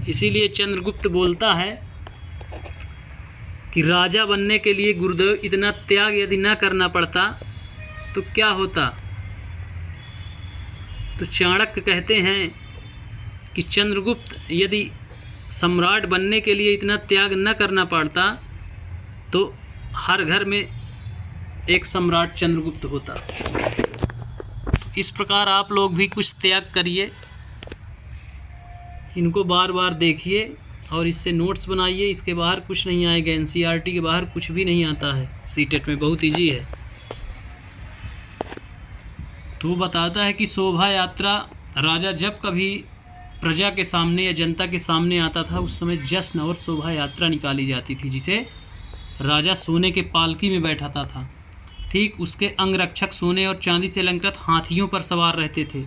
इसीलिए चंद्रगुप्त बोलता है कि राजा बनने के लिए गुरुदेव इतना त्याग यदि न करना पड़ता तो क्या होता। तो चाणक्य कहते हैं कि चंद्रगुप्त यदि सम्राट बनने के लिए इतना त्याग न करना पड़ता तो हर घर में एक सम्राट चंद्रगुप्त होता। इस प्रकार आप लोग भी कुछ त्याग करिए, इनको बार बार देखिए और इससे नोट्स बनाइए। इसके बाहर कुछ नहीं आएगा, एनसीईआरटी के बाहर कुछ भी नहीं आता है। सीटेट में बहुत ईजी है। तो वो बताता है कि शोभा यात्रा, राजा जब कभी प्रजा के सामने या जनता के सामने आता था उस समय जश्न और शोभा यात्रा निकाली जाती थी, जिसे राजा सोने के पालकी में बैठाता था। ठीक उसके अंगरक्षक सोने और चांदी से अलंकृत हाथियों पर सवार रहते थे,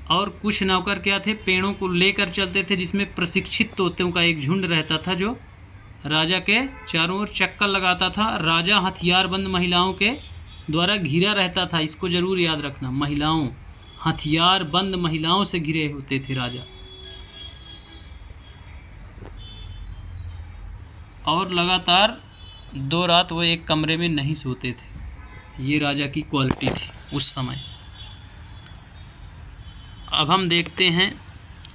और कुछ नौकर क्या थे, पेड़ों को लेकर चलते थे, जिसमें प्रशिक्षित तोतों का एक झुंड रहता था, जो राजा के चारों ओर चक्कर लगाता था। राजा हथियारबंद महिलाओं के द्वारा घिरा रहता था। इसको जरूर याद रखना, महिलाओं, हथियारबंद महिलाओं से घिरे होते थे राजा। और लगातार 2 रात वो एक कमरे में नहीं सोते थे। ये राजा की क्वालिटी थी उस समय। अब हम देखते हैं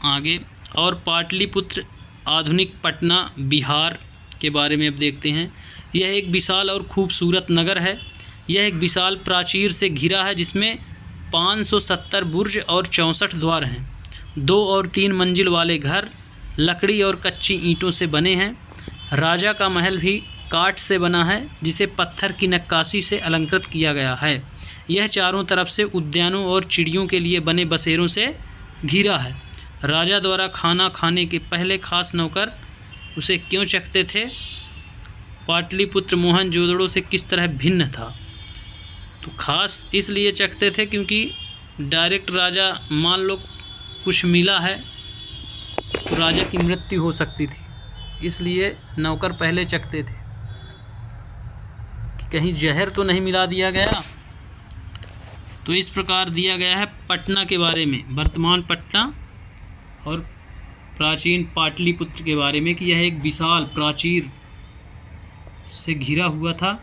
आगे, और पाटलिपुत्र आधुनिक पटना बिहार के बारे में अब देखते हैं। यह एक विशाल और खूबसूरत नगर है। यह एक विशाल प्राचीर से घिरा है, जिसमें 570 बुर्ज और 64 द्वार हैं। 2 और 3 मंजिल वाले घर लकड़ी और कच्ची ईंटों से बने हैं। राजा का महल भी काठ से बना है, जिसे पत्थर की नक्काशी से अलंकृत किया गया है। यह चारों तरफ से उद्यानों और चिड़ियों के लिए बने बसेरों से घिरा है। राजा द्वारा खाना खाने के पहले खास नौकर उसे क्यों चखते थे? पाटलिपुत्र मोहनजोदड़ो से किस तरह भिन्न था? तो खास इसलिए चखते थे क्योंकि डायरेक्ट राजा, मान लो कुछ मिला है तो राजा की मृत्यु हो सकती थी, इसलिए नौकर पहले चखते थे कि कहीं जहर तो नहीं मिला दिया गया। तो इस प्रकार दिया गया है पटना के बारे में, वर्तमान पटना और प्राचीन पाटलिपुत्र के बारे में, कि यह एक विशाल प्राचीर से घिरा हुआ था,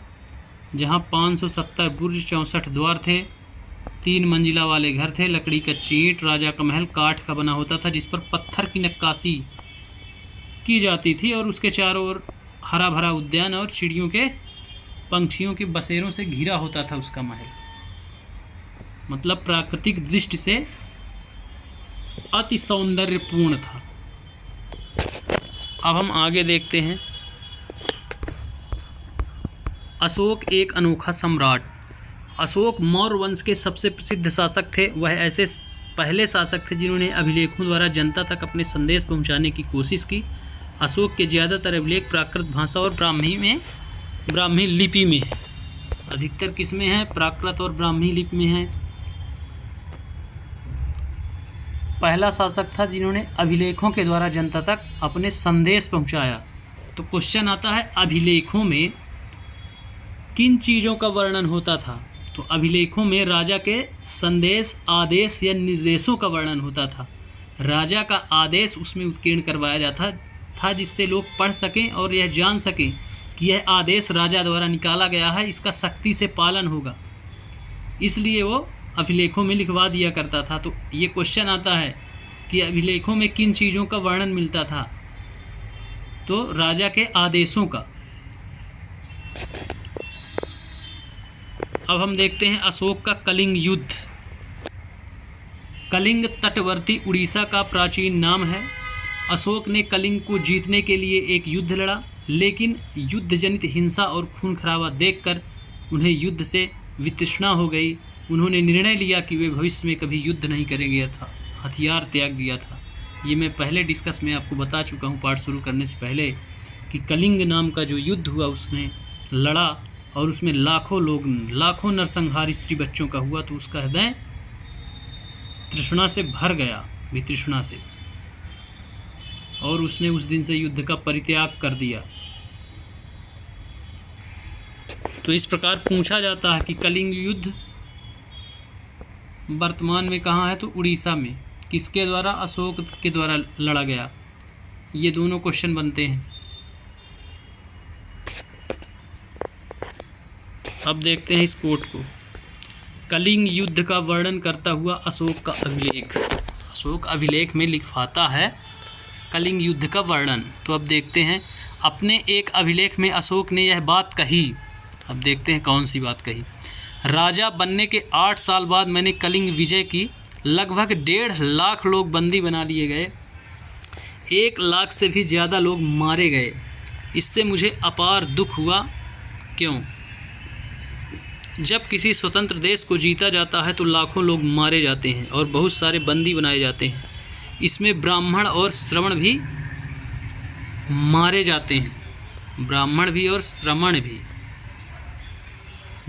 जहाँ 570 बुर्ज, 64 द्वार थे, 3 मंजिला वाले घर थे, लकड़ी कच्ची ईंट, राजा का महल काठ का बना होता था, जिस पर पत्थर की नक्काशी की जाती थी, और उसके चारों ओर हरा भरा उद्यान और चिड़ियों के, पंछियों के बसेरों से घिरा होता था उसका महल। मतलब प्राकृतिक दृष्टि से अति सौंदर्यपूर्ण था। अब हम आगे देखते हैं। अशोक एक अनोखा सम्राट। अशोक मौर्य वंश के सबसे प्रसिद्ध शासक थे। वह ऐसे पहले शासक थे जिन्होंने अभिलेखों द्वारा जनता तक अपने संदेश पहुंचाने की कोशिश की। अशोक के ज़्यादातर अभिलेख प्राकृत भाषा और ब्राह्मी लिपि में है। अधिकतर किस में है? प्राकृत और ब्राह्मी लिपि में है। पहला शासक था जिन्होंने अभिलेखों के द्वारा जनता तक अपने संदेश पहुंचाया। तो क्वेश्चन आता है, अभिलेखों में किन चीज़ों का वर्णन होता था? तो अभिलेखों में राजा के संदेश, आदेश या निर्देशों का वर्णन होता था। राजा का आदेश उसमें उत्कीर्ण करवाया जाता था, जिससे लोग पढ़ सकें और यह जान सकें कि यह आदेश राजा द्वारा निकाला गया है, इसका सख्ती से पालन होगा। इसलिए वो अभिलेखों में लिखवा दिया करता था। तो ये क्वेश्चन आता है कि अभिलेखों में किन चीज़ों का वर्णन मिलता था? तो राजा के आदेशों का। अब हम देखते हैं अशोक का कलिंग युद्ध। कलिंग तटवर्ती उड़ीसा का प्राचीन नाम है। अशोक ने कलिंग को जीतने के लिए एक युद्ध लड़ा, लेकिन युद्ध जनित हिंसा और खून खराबा देखकर उन्हें युद्ध से वितृष्णा हो गई। उन्होंने निर्णय लिया कि वे भविष्य में कभी युद्ध नहीं करेंगे था, हथियार त्याग दिया था। ये मैं पहले डिस्कस में आपको बता चुका हूँ पाठ शुरू करने से पहले, कि कलिंग नाम का जो युद्ध हुआ उसने लड़ा और उसमें लाखों नरसंहार स्त्री बच्चों का हुआ। तो उसका हृदय तृष्णा से भर गया, वितृष्णा से, और उसने उस दिन से युद्ध का परित्याग कर दिया। तो इस प्रकार पूछा जाता है कि कलिंग युद्ध वर्तमान में कहाँ है? तो उड़ीसा में। किसके द्वारा? अशोक के द्वारा लड़ा गया। ये दोनों क्वेश्चन बनते हैं। अब देखते हैं इस कोट को। कलिंग युद्ध का वर्णन करता हुआ अशोक का अभिलेख। अशोक अभिलेख में लिखवाता है कलिंग युद्ध का वर्णन। तो अब देखते हैं, अपने एक अभिलेख में अशोक ने यह बात कही। अब देखते हैं कौन सी बात कही। राजा बनने के 8 साल बाद मैंने कलिंग विजय की। लगभग 1.5 लाख लोग बंदी बना लिए गए। 1 लाख से भी ज़्यादा लोग मारे गए। इससे मुझे अपार दुख हुआ। क्यों? जब किसी स्वतंत्र देश को जीता जाता है तो लाखों लोग मारे जाते हैं और बहुत सारे बंदी बनाए जाते हैं। इसमें ब्राह्मण और श्रमण भी मारे जाते हैं, ब्राह्मण भी और श्रमण भी।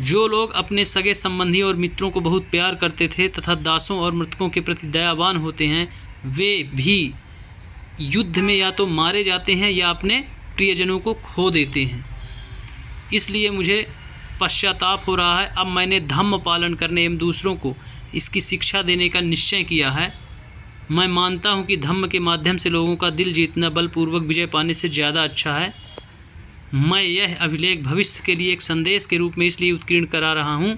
जो लोग अपने सगे संबंधी और मित्रों को बहुत प्यार करते थे तथा दासों और मृतकों के प्रति दयावान होते हैं, वे भी युद्ध में या तो मारे जाते हैं या अपने प्रियजनों को खो देते हैं। इसलिए मुझे पश्चाताप हो रहा है। अब मैंने धम्म पालन करने एवं दूसरों को इसकी शिक्षा देने का निश्चय किया है। मैं मानता हूँ कि धम्म के माध्यम से लोगों का दिल जीतना बलपूर्वक विजय पाने से ज़्यादा अच्छा है। मैं यह अभिलेख भविष्य के लिए एक संदेश के रूप में इसलिए उत्कीर्ण करा रहा हूँ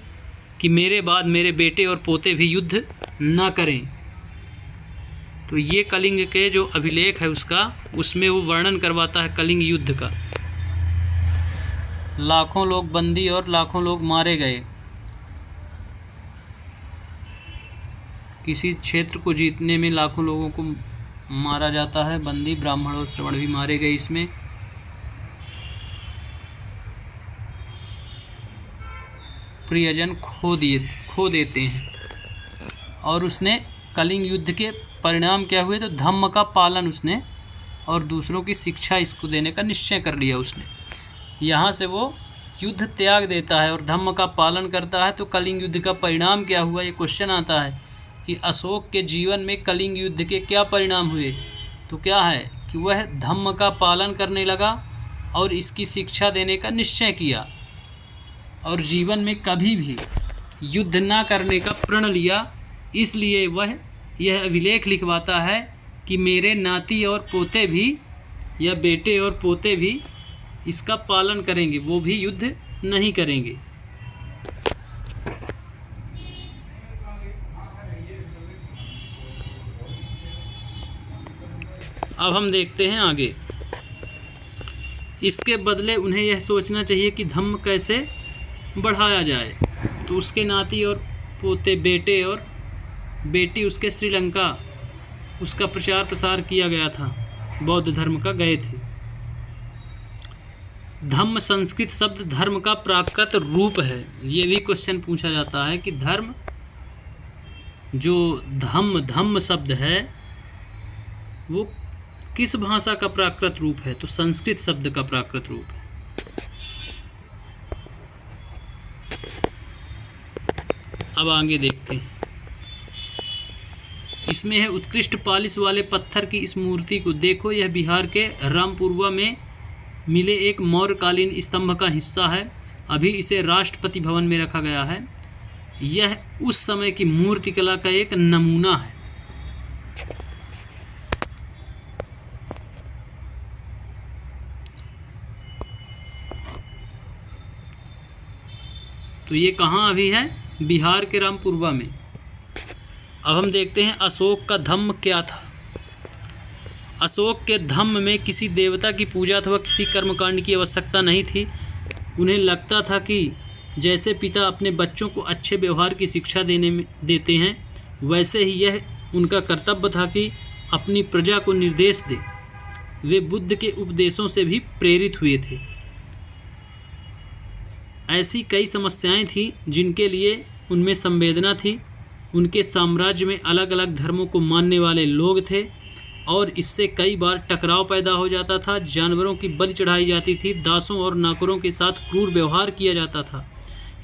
कि मेरे बाद मेरे बेटे और पोते भी युद्ध न करें। तो ये कलिंग के जो अभिलेख है उसमें वो वर्णन करवाता है कलिंग युद्ध का। लाखों लोग बंदी और लाखों लोग मारे गए। किसी क्षेत्र को जीतने में लाखों लोगों को मारा जाता है, बंदी, ब्राह्मण और श्रवण भी मारे गए। इसमें प्रियजन खो देते हैं। और उसने कलिंग युद्ध के परिणाम क्या हुए? तो धम्म का पालन उसने और दूसरों की शिक्षा इसको देने का निश्चय कर लिया उसने। यहाँ से वो युद्ध त्याग देता है और धम्म का पालन करता है। तो कलिंग युद्ध का परिणाम क्या हुआ? ये क्वेश्चन आता है कि अशोक के जीवन में कलिंग युद्ध के क्या परिणाम हुए? तो क्या है कि वह धम्म का पालन करने लगा और इसकी शिक्षा देने का निश्चय किया, और जीवन में कभी भी युद्ध ना करने का प्रण लिया, इसलिए वह यह अभिलेख लिखवाता है कि मेरे नाती और पोते भी या बेटे और पोते भी इसका पालन करेंगे, वो भी युद्ध नहीं करेंगे। अब हम देखते हैं आगे। इसके बदले उन्हें यह सोचना चाहिए कि धम्म कैसे बढ़ाया जाए। तो उसके नाती और पोते, बेटे और बेटी उसके श्रीलंका उसका प्रचार प्रसार किया गया था, बौद्ध धर्म का गए थे। धम्म संस्कृत शब्द धर्म का प्राकृत रूप है। ये भी क्वेश्चन पूछा जाता है कि धर्म, जो धम्म शब्द है वो किस भाषा का प्राकृत रूप है? तो संस्कृत शब्द का प्राकृत रूप है। अब आगे देखते हैं। इसमें है उत्कृष्ट पालिश वाले पत्थर की इस मूर्ति को देखो, यह बिहार के रामपुरवा में मिले एक मौर्यकालीन स्तंभ का हिस्सा है। अभी इसे राष्ट्रपति भवन में रखा गया है। यह उस समय की मूर्तिकला का एक नमूना है। तो ये कहाँ अभी है? बिहार के रामपुरवा में। अब हम देखते हैं अशोक का धम्म क्या था। अशोक के धम्म में किसी देवता की पूजा अथवा किसी कर्मकांड की आवश्यकता नहीं थी। उन्हें लगता था कि जैसे पिता अपने बच्चों को अच्छे व्यवहार की शिक्षा देते हैं, वैसे ही यह उनका कर्तव्य था कि अपनी प्रजा को निर्देश दे। वे बुद्ध के उपदेशों से भी प्रेरित हुए थे। ऐसी कई समस्याएं थीं जिनके लिए उनमें संवेदना थी। उनके साम्राज्य में अलग अलग धर्मों को मानने वाले लोग थे और इससे कई बार टकराव पैदा हो जाता था। जानवरों की बलि चढ़ाई जाती थी, दासों और नौकरों के साथ क्रूर व्यवहार किया जाता था।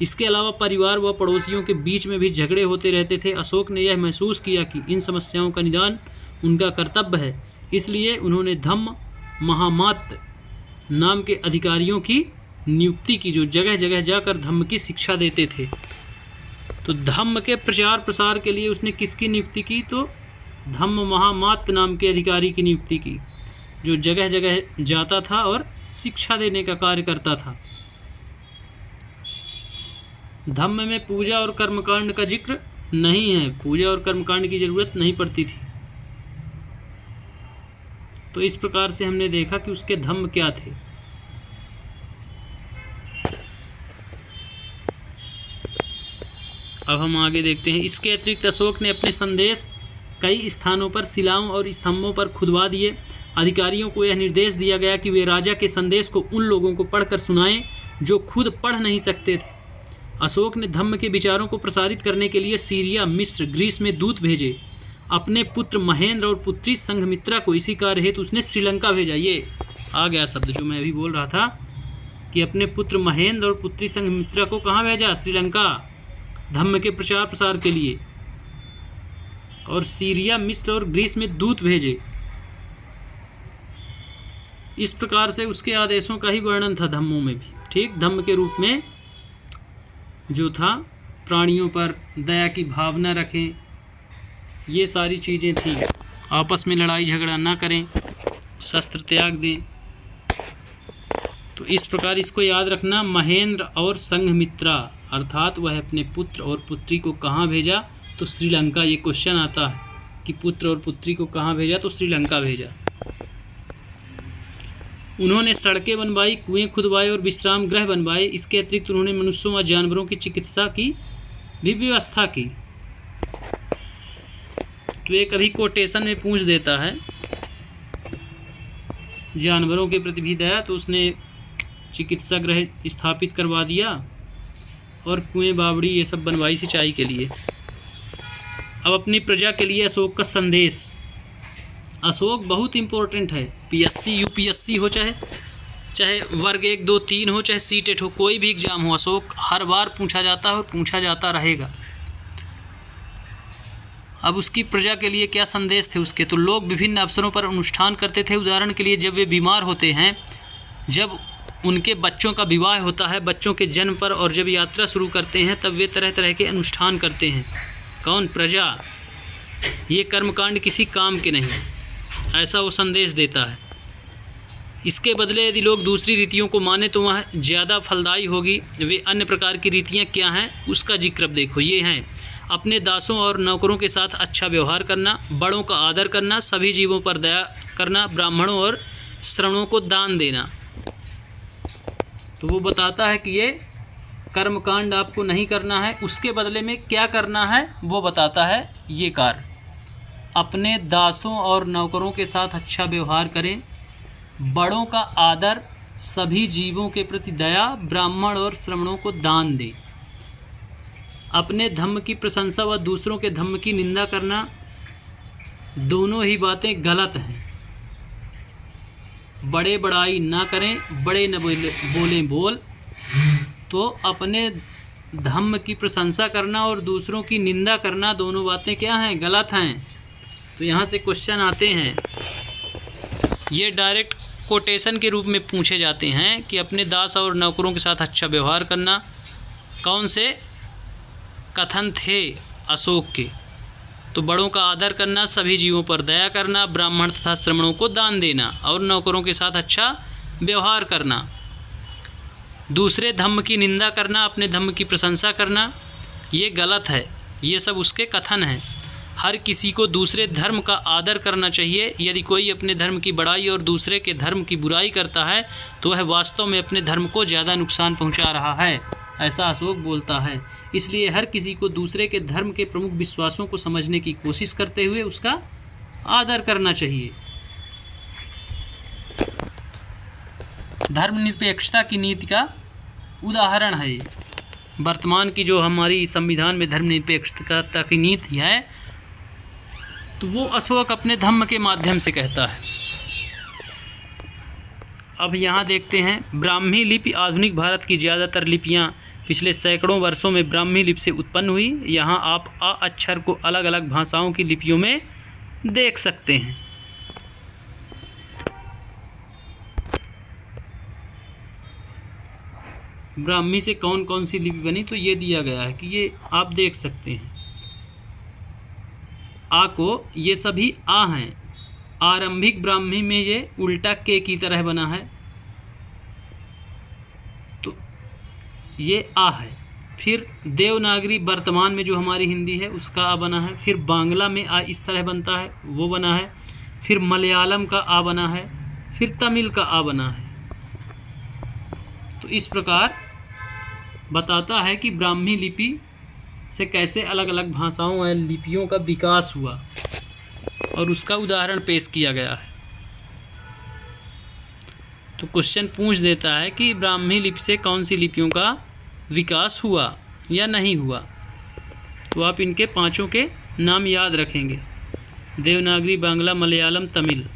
इसके अलावा परिवार व पड़ोसियों के बीच में भी झगड़े होते रहते थे। अशोक ने यह महसूस किया कि इन समस्याओं का निदान उनका कर्तव्य है, इसलिए उन्होंने धम्म महामात्र नाम के अधिकारियों की नियुक्ति की, जो जगह जगह जाकर धम्म की शिक्षा देते थे। तो धम्म के प्रचार प्रसार के लिए उसने किसकी नियुक्ति की? तो धम्म महामात्र नाम के अधिकारी की नियुक्ति की, जो जगह जगह जाता था और शिक्षा देने का कार्य करता था। धम्म में पूजा और कर्मकांड का जिक्र नहीं है। पूजा और कर्मकांड की जरूरत नहीं पड़ती थी। तो इस प्रकार से हमने देखा कि उसके धम्म क्या थे। अब हम आगे देखते हैं। इसके अतिरिक्त अशोक ने अपने संदेश कई स्थानों पर शिलाओं और स्तंभों पर खुदवा दिए। अधिकारियों को यह निर्देश दिया गया कि वे राजा के संदेश को उन लोगों को पढ़कर सुनाएं जो खुद पढ़ नहीं सकते थे। अशोक ने धम्म के विचारों को प्रसारित करने के लिए सीरिया, मिस्र, ग्रीस में दूत भेजे। अपने पुत्र महेंद्र और पुत्री संघमित्रा को इसी कार्य हेतु उसने श्रीलंका भेजा। ये आ गया शब्द जो मैं अभी बोल रहा था कि अपने पुत्र महेंद्र और पुत्री संघमित्रा को कहाँ भेजा? श्रीलंका, धम्म के प्रचार प्रसार के लिए। और सीरिया, मिस्र और ग्रीस में दूत भेजे। इस प्रकार से उसके आदेशों का ही वर्णन था धम्मों में भी। ठीक, धम्म के रूप में जो था, प्राणियों पर दया की भावना रखें, ये सारी चीज़ें थी। आपस में लड़ाई झगड़ा ना करें, शस्त्र त्याग दें। तो इस प्रकार इसको याद रखना। महेंद्र और संघमित्रा, अर्थात वह अपने पुत्र और पुत्री को कहाँ भेजा? तो श्रीलंका। ये क्वेश्चन आता है कि पुत्र और पुत्री को कहाँ भेजा? तो श्रीलंका भेजा। उन्होंने सड़कें बनवाई, कुएं खुदवाए और विश्राम गृह बनवाए। इसके अतिरिक्त उन्होंने मनुष्यों व जानवरों की चिकित्सा की भी व्यवस्था की। तो एक अभी कोटेशन में पूछ देता है जानवरों के प्रति भी दया, तो उसने चिकित्सा गृह स्थापित करवा दिया और कुएं बावड़ी ये सब बनवाई सिंचाई के लिए। अब अपनी प्रजा के लिए अशोक का संदेश। अशोक बहुत इम्पोर्टेंट है। पीएससी, यूपीएससी हो, चाहे वर्ग 1, 2, 3 हो, चाहे सीटेट हो, कोई भी एग्जाम हो, अशोक हर बार पूछा जाता है और पूछा जाता रहेगा। अब उसकी प्रजा के लिए क्या संदेश थे उसके? तो लोग विभिन्न अवसरों पर अनुष्ठान करते थे। उदाहरण के लिए जब वे बीमार होते हैं, जब उनके बच्चों का विवाह होता है, बच्चों के जन्म पर, और जब यात्रा शुरू करते हैं तब वे तरह तरह के अनुष्ठान करते हैं। कौन? प्रजा। ये कर्मकांड किसी काम के नहीं, ऐसा वो संदेश देता है। इसके बदले यदि लोग दूसरी रीतियों को माने तो वह ज़्यादा फलदायी होगी। वे अन्य प्रकार की रीतियाँ क्या हैं उसका जिक्र अब देखो। ये हैं अपने दासों और नौकरों के साथ अच्छा व्यवहार करना, बड़ों का आदर करना, सभी जीवों पर दया करना, ब्राह्मणों और श्रमणों को दान देना। तो वो बताता है कि ये कर्मकांड आपको नहीं करना है, उसके बदले में क्या करना है वो बताता है। ये कार्य अपने दासों और नौकरों के साथ अच्छा व्यवहार करें, बड़ों का आदर, सभी जीवों के प्रति दया, ब्राह्मण और श्रमणों को दान दें। अपने धर्म की प्रशंसा व दूसरों के धर्म की निंदा करना, दोनों ही बातें गलत हैं। बड़े बड़ाई ना करें, बड़े न बोलें बोल। तो अपने धर्म की प्रशंसा करना और दूसरों की निंदा करना, दोनों बातें क्या हैं? गलत हैं। तो यहाँ से क्वेश्चन आते हैं, ये डायरेक्ट कोटेशन के रूप में पूछे जाते हैं कि अपने दास और नौकरों के साथ अच्छा व्यवहार करना कौन से कथन थे अशोक के? तो बड़ों का आदर करना, सभी जीवों पर दया करना, ब्राह्मण तथा श्रमणों को दान देना और नौकरों के साथ अच्छा व्यवहार करना। दूसरे धर्म की निंदा करना, अपने धर्म की प्रशंसा करना, ये गलत है। ये सब उसके कथन हैं। हर किसी को दूसरे धर्म का आदर करना चाहिए। यदि कोई अपने धर्म की बड़ाई और दूसरे के धर्म की बुराई करता है तो वह वास्तव में अपने धर्म को ज़्यादा नुकसान पहुंचा रहा है, ऐसा अशोक बोलता है। इसलिए हर किसी को दूसरे के धर्म के प्रमुख विश्वासों को समझने की कोशिश करते हुए उसका आदर करना चाहिए। धर्मनिरपेक्षता की नीति का उदाहरण है ये। वर्तमान की जो हमारी संविधान में धर्मनिरपेक्षता की नीति है तो वो अशोक अपने धम्म के माध्यम से कहता है। अब यहाँ देखते हैं, ब्राह्मी लिपि आधुनिक भारत की ज़्यादातर लिपियाँ पिछले सैकड़ों वर्षों में ब्राह्मी लिपि से उत्पन्न हुई। यहाँ आप अ अक्षर को अलग अलग भाषाओं की लिपियों में देख सकते हैं। ब्राह्मी से कौन कौन सी लिपि बनी तो ये दिया गया है कि ये आप देख सकते हैं। आ को ये सभी आ हैं। आरंभिक ब्राह्मी में ये उल्टा के की तरह बना है तो ये आ है। फिर देवनागरी वर्तमान में जो हमारी हिंदी है उसका आ बना है। फिर बांग्ला में आ इस तरह बनता है, वो बना है। फिर मलयालम का आ बना है। फिर तमिल का आ बना है। तो इस प्रकार बताता है कि ब्राह्मी लिपि से कैसे अलग अलग भाषाओं और लिपियों का विकास हुआ और उसका उदाहरण पेश किया गया है। तो क्वेश्चन पूछ देता है कि ब्राह्मी लिपि से कौन सी लिपियों का विकास हुआ या नहीं हुआ। तो आप इनके पांचों के नाम याद रखेंगे, देवनागरी, बांग्ला, मलयालम, तमिल।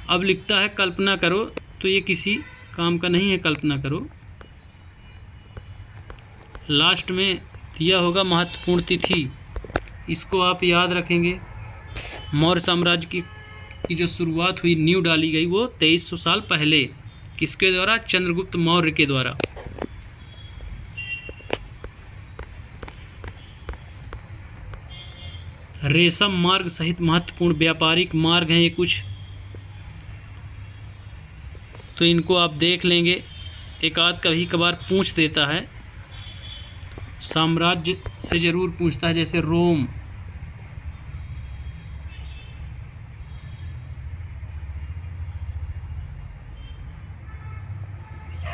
अब लिखता है कल्पना करो, तो ये किसी काम का नहीं है, कल्पना करो। लास्ट में दिया होगा महत्वपूर्ण तिथि, इसको आप याद रखेंगे। मौर्य साम्राज्य की जो शुरुआत हुई, नींव डाली गई, वो 2300 साल पहले। किसके द्वारा? चंद्रगुप्त मौर्य के द्वारा। रेशम मार्ग सहित महत्वपूर्ण व्यापारिक मार्ग हैं ये कुछ, तो इनको आप देख लेंगे। एक आध कभी कभार पूछ देता है, साम्राज्य से ज़रूर पूछता है, जैसे रोम,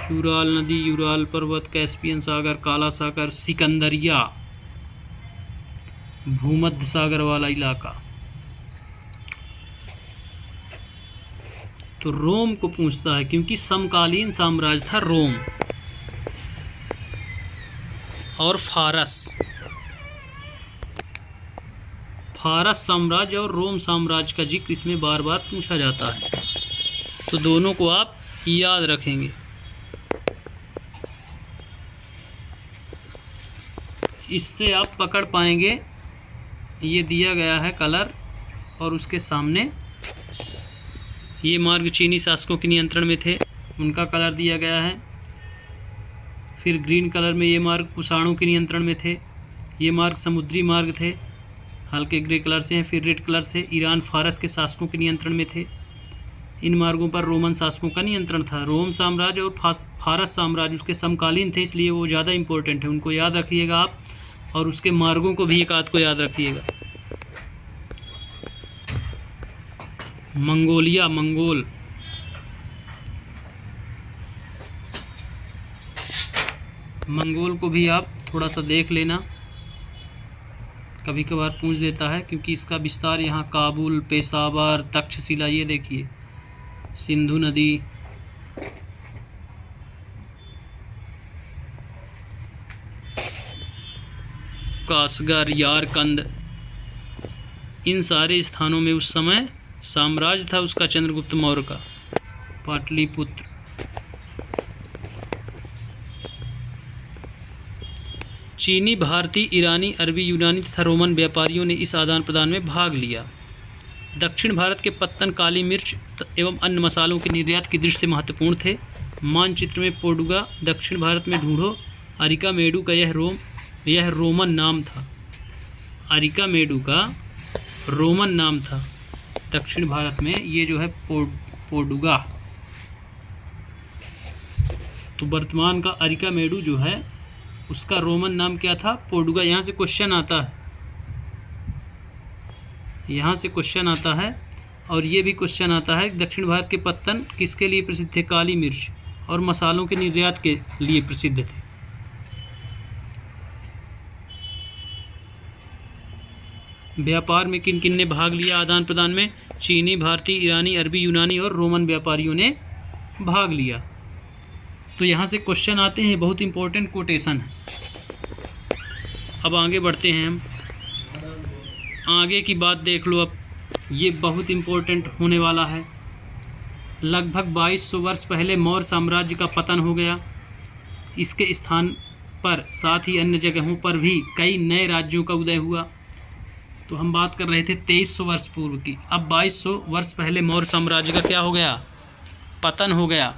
यूराल नदी, यूराल पर्वत, कैस्पियन सागर, काला सागर, सिकंदरिया, भूमध्य सागर वाला इलाका। तो रोम को पूछता है क्योंकि समकालीन साम्राज्य था रोम और फारस साम्राज्य और रोम साम्राज्य का जिक्र इसमें बार बार पूछा जाता है। तो दोनों को आप याद रखेंगे। इससे आप पकड़ पाएंगे, ये दिया गया है कलर और उसके सामने ये मार्ग चीनी शासकों के नियंत्रण में थे, उनका कलर दिया गया है। फिर ग्रीन कलर में ये मार्ग कुषाणों के नियंत्रण में थे। ये मार्ग समुद्री मार्ग थे, हल्के ग्रे कलर से हैं। फिर रेड कलर से ईरान फारस के शासकों के नियंत्रण में थे। इन मार्गों पर रोमन शासकों का नियंत्रण था। रोम साम्राज्य और फारस साम्राज्य उसके समकालीन थे, इसलिए वो ज़्यादा इंपॉर्टेंट है, उनको याद रखिएगा आप, और उसके मार्गों को भी एक आध को याद रखिएगा। मंगोलिया, मंगोल, मंगोल को भी आप थोड़ा सा देख लेना, कभी कभार पूछ देता है, क्योंकि इसका विस्तार यहाँ काबुल, पेशावर, तक्षशिला, ये देखिए सिंधु नदी, कासगर, यारकंद, इन सारे स्थानों में उस समय साम्राज्य था उसका चंद्रगुप्त मौर्य का। पाटलिपुत्र, चीनी, भारतीय, ईरानी, अरबी, यूनानी तथा रोमन व्यापारियों ने इस आदान प्रदान में भाग लिया। दक्षिण भारत के पत्तन काली मिर्च एवं अन्य मसालों के निर्यात की दृष्टि से महत्वपूर्ण थे। मानचित्र में पोर्डुगा दक्षिण भारत में ढूंढो। अरिका मेडू का यह रोमन नाम था। अरिका मेडू का रोमन नाम था दक्षिण भारत में, ये जो है पोर्डुगा। तो वर्तमान का अरिका मेडू जो है उसका रोमन नाम क्या था? पोर्डुगा। यहाँ से क्वेश्चन आता है, यहाँ से क्वेश्चन आता है, और ये भी क्वेश्चन आता है दक्षिण भारत के पत्तन किसके लिए प्रसिद्ध थे? काली मिर्च और मसालों के निर्यात के लिए प्रसिद्ध थे। व्यापार में किन किन ने भाग लिया आदान प्रदान में? चीनी, भारतीय, ईरानी, अरबी, यूनानी और रोमन व्यापारियों ने भाग लिया। तो यहाँ से क्वेश्चन आते हैं, बहुत इंपॉर्टेंट कोटेशन है। अब आगे बढ़ते हैं हम, आगे की बात देख लो। अब ये बहुत इम्पोर्टेंट होने वाला है। लगभग 2200 वर्ष पहले मौर्य साम्राज्य का पतन हो गया। इसके स्थान पर साथ ही अन्य जगहों पर भी कई नए राज्यों का उदय हुआ। तो हम बात कर रहे थे 2300 वर्ष पूर्व की। अब 2200 वर्ष पहले मौर्य साम्राज्य का क्या हो गया? पतन हो गया,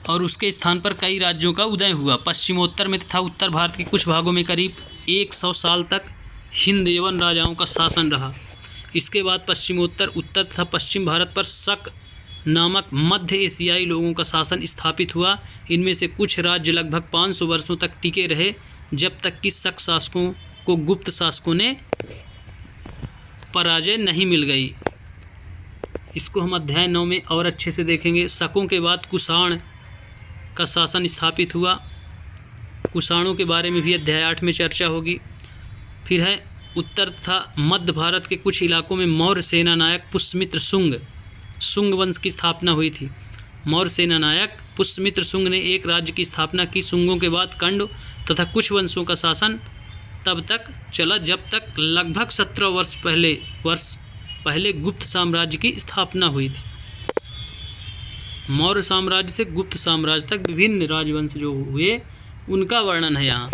और उसके स्थान पर कई राज्यों का उदय हुआ। पश्चिमोत्तर में तथा उत्तर भारत के कुछ भागों में करीब 100 साल तक हिंद यवन राजाओं का शासन रहा। इसके बाद पश्चिमोत्तर, उत्तर तथा पश्चिम भारत पर शक नामक मध्य एशियाई लोगों का शासन स्थापित हुआ। इनमें से कुछ राज्य लगभग 500 वर्षों तक टिके रहे, जब तक कि शक शासकों को गुप्त शासकों ने पराजय नहीं मिल गई। इसको हम अध्याय 9 में और अच्छे से देखेंगे। शकों के बाद कुषाण का शासन स्थापित हुआ। कुषाणों के बारे में भी अध्याय 8 में चर्चा होगी। फिर है उत्तर तथा मध्य भारत के कुछ इलाकों में मौर्य सेना नायक पुष्यमित्र शुंग वंश की स्थापना हुई थी। मौर्य सेना नायक पुष्यमित्र शुंग ने एक राज्य की स्थापना की। शुंगों के बाद कंड तथा कुछ वंशों का शासन तब तक चला जब तक लगभग 17 वर्ष पहले गुप्त साम्राज्य की स्थापना हुई थी। मौर्य साम्राज्य से गुप्त साम्राज्य तक विभिन्न राजवंश जो हुए उनका वर्णन है यहाँ।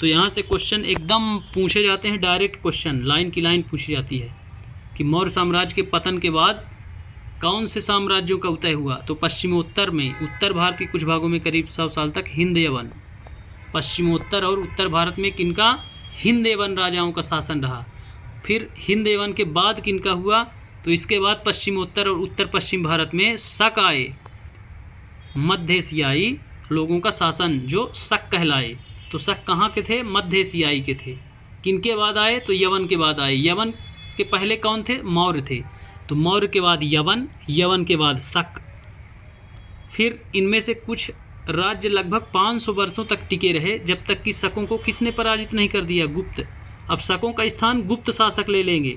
तो यहाँ से क्वेश्चन एकदम पूछे जाते हैं, डायरेक्ट क्वेश्चन, लाइन की लाइन पूछी जाती है कि मौर्य साम्राज्य के पतन के बाद कौन से साम्राज्यों का उदय हुआ? तो पश्चिमोत्तर में, उत्तर भारत के कुछ भागों में करीब 100 साल तक हिंद यवन, पश्चिमोत्तर और उत्तर भारत में किनका? हिंद यवन राजाओं का शासन रहा। फिर हिंद यवन के बाद किनका हुआ? तो इसके बाद पश्चिमोत्तर और उत्तर पश्चिम भारत में शक आए, मध्य एशियाई लोगों का शासन जो शक कहलाए। तो शक कहाँ के थे? मध्य एशियाई के थे। किनके बाद आए? तो यवन के बाद आए। यवन के पहले कौन थे? मौर्य थे। तो मौर्य के बाद यवन, यवन के बाद शक। फिर इनमें से कुछ राज्य लगभग 500 वर्षों तक टिके रहे, जब तक कि शकों को किसने पराजित नहीं कर दिया? गुप्त। अब शकों का स्थान गुप्त शासक ले लेंगे।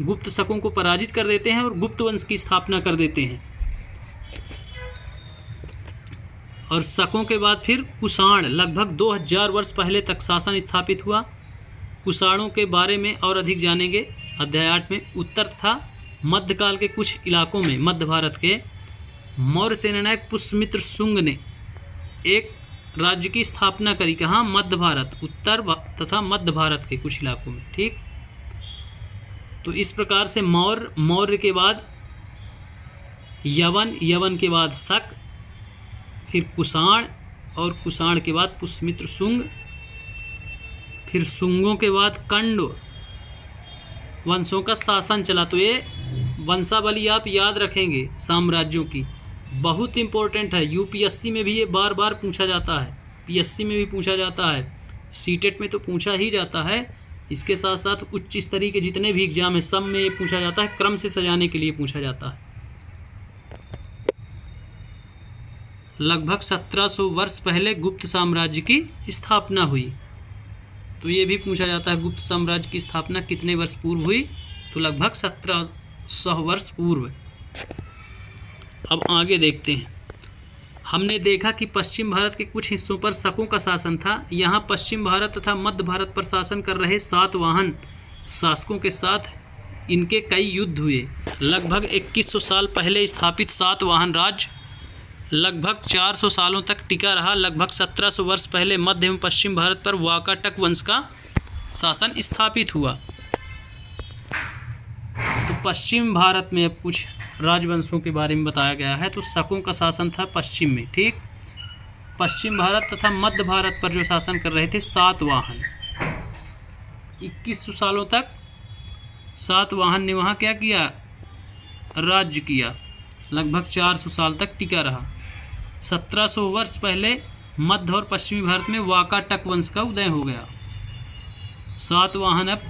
गुप्त शकों को पराजित कर देते हैं और गुप्त वंश की स्थापना कर देते हैं। और शकों के बाद फिर कुषाण, लगभग 2000 वर्ष पहले तक शासन स्थापित हुआ। कुषाणों के बारे में और अधिक जानेंगे अध्याय 8 में। उत्तर तथा मध्यकाल के कुछ इलाकों में मध्य भारत के मौर्य सेनानायक पुष्यमित्र शुंग ने एक राज्य की स्थापना करी। कहाँ? मध्य भारत, उत्तर तथा मध्य भारत के कुछ इलाकों में। ठीक, तो इस प्रकार से मौर्य के बाद यवन, यवन के बाद शक, फिर कुषाण, और कुषाण के बाद पुष्यमित्र शुंग, फिर शुंगों के बाद कंड वंशों का शासन चला। तो ये वंशावली आप याद रखेंगे साम्राज्यों की, बहुत इंपॉर्टेंट है। यूपीएससी में भी ये बार बार पूछा जाता है, पीएससी में भी पूछा जाता है, सीटेट में तो पूछा ही जाता है। इसके साथ साथ उच्च स्तरीय के जितने भी एग्जाम है सब में ये पूछा जाता है, क्रम से सजाने के लिए पूछा जाता है। लगभग 1700 वर्ष पहले गुप्त साम्राज्य की स्थापना हुई। तो ये भी पूछा जाता है गुप्त साम्राज्य की स्थापना कितने वर्ष पूर्व हुई, तो लगभग 1700 वर्ष पूर्व। अब आगे देखते हैं। हमने देखा कि पश्चिम भारत के कुछ हिस्सों पर शकों का शासन था। यहाँ पश्चिम भारत तथा मध्य भारत पर शासन कर रहे सातवाहन शासकों के साथ इनके कई युद्ध हुए। लगभग 2100 साल पहले स्थापित सातवाहन राज्य लगभग 400 सालों तक टिका रहा। लगभग 1700 वर्ष पहले मध्य एवं पश्चिम भारत पर वाकाटक वंश का शासन स्थापित हुआ। तो पश्चिम भारत में अब कुछ राजवंशों के बारे में बताया गया है। तो शकों का शासन था पश्चिम में, ठीक। पश्चिम भारत तथा मध्य भारत पर जो शासन कर रहे थे सातवाहन, 2100 सालों तक सातवाहन ने वहाँ क्या किया, राज्य किया। लगभग 400 साल तक टिका रहा। 1700 वर्ष पहले मध्य और पश्चिमी भारत में वाकाटक वंश का उदय हो गया। सातवाहन अब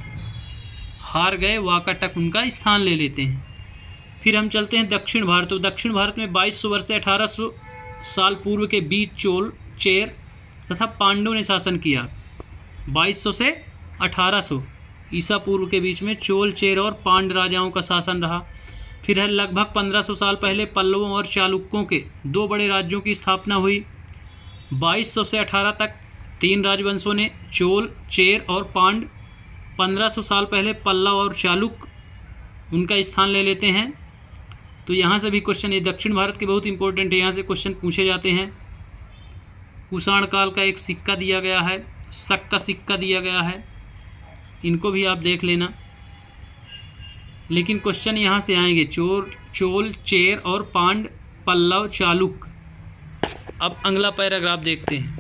हार गए, वाकाटक उनका स्थान ले लेते हैं। फिर हम चलते हैं दक्षिण भारत। तो दक्षिण भारत में 2200 वर्ष से 1800 साल पूर्व के बीच चोल, चेर तथा पांडवों ने शासन किया। 2200 से 1800 ईसा पूर्व के बीच में चोल, चेर और पांड राजाओं का शासन रहा। फिर है लगभग 1500 साल पहले पल्लवों और चालुक्यों के दो बड़े राज्यों की स्थापना हुई। 2200 से 18 तक 3 राजवंशों ने, चोल, चेर और पांड। 1500 साल पहले पल्लव और चालुक्य उनका स्थान ले लेते हैं। तो यहाँ से भी क्वेश्चन, ये दक्षिण भारत के बहुत इंपॉर्टेंट है, यहाँ से क्वेश्चन पूछे जाते हैं। कुषाण काल का एक सिक्का दिया गया है, शक का सिक्का दिया गया है, इनको भी आप देख लेना। लेकिन क्वेश्चन यहाँ से आएंगे चोल, चेर और पांड, पल्लव, चालुक्य। अब अगला पैराग्राफ देखते हैं।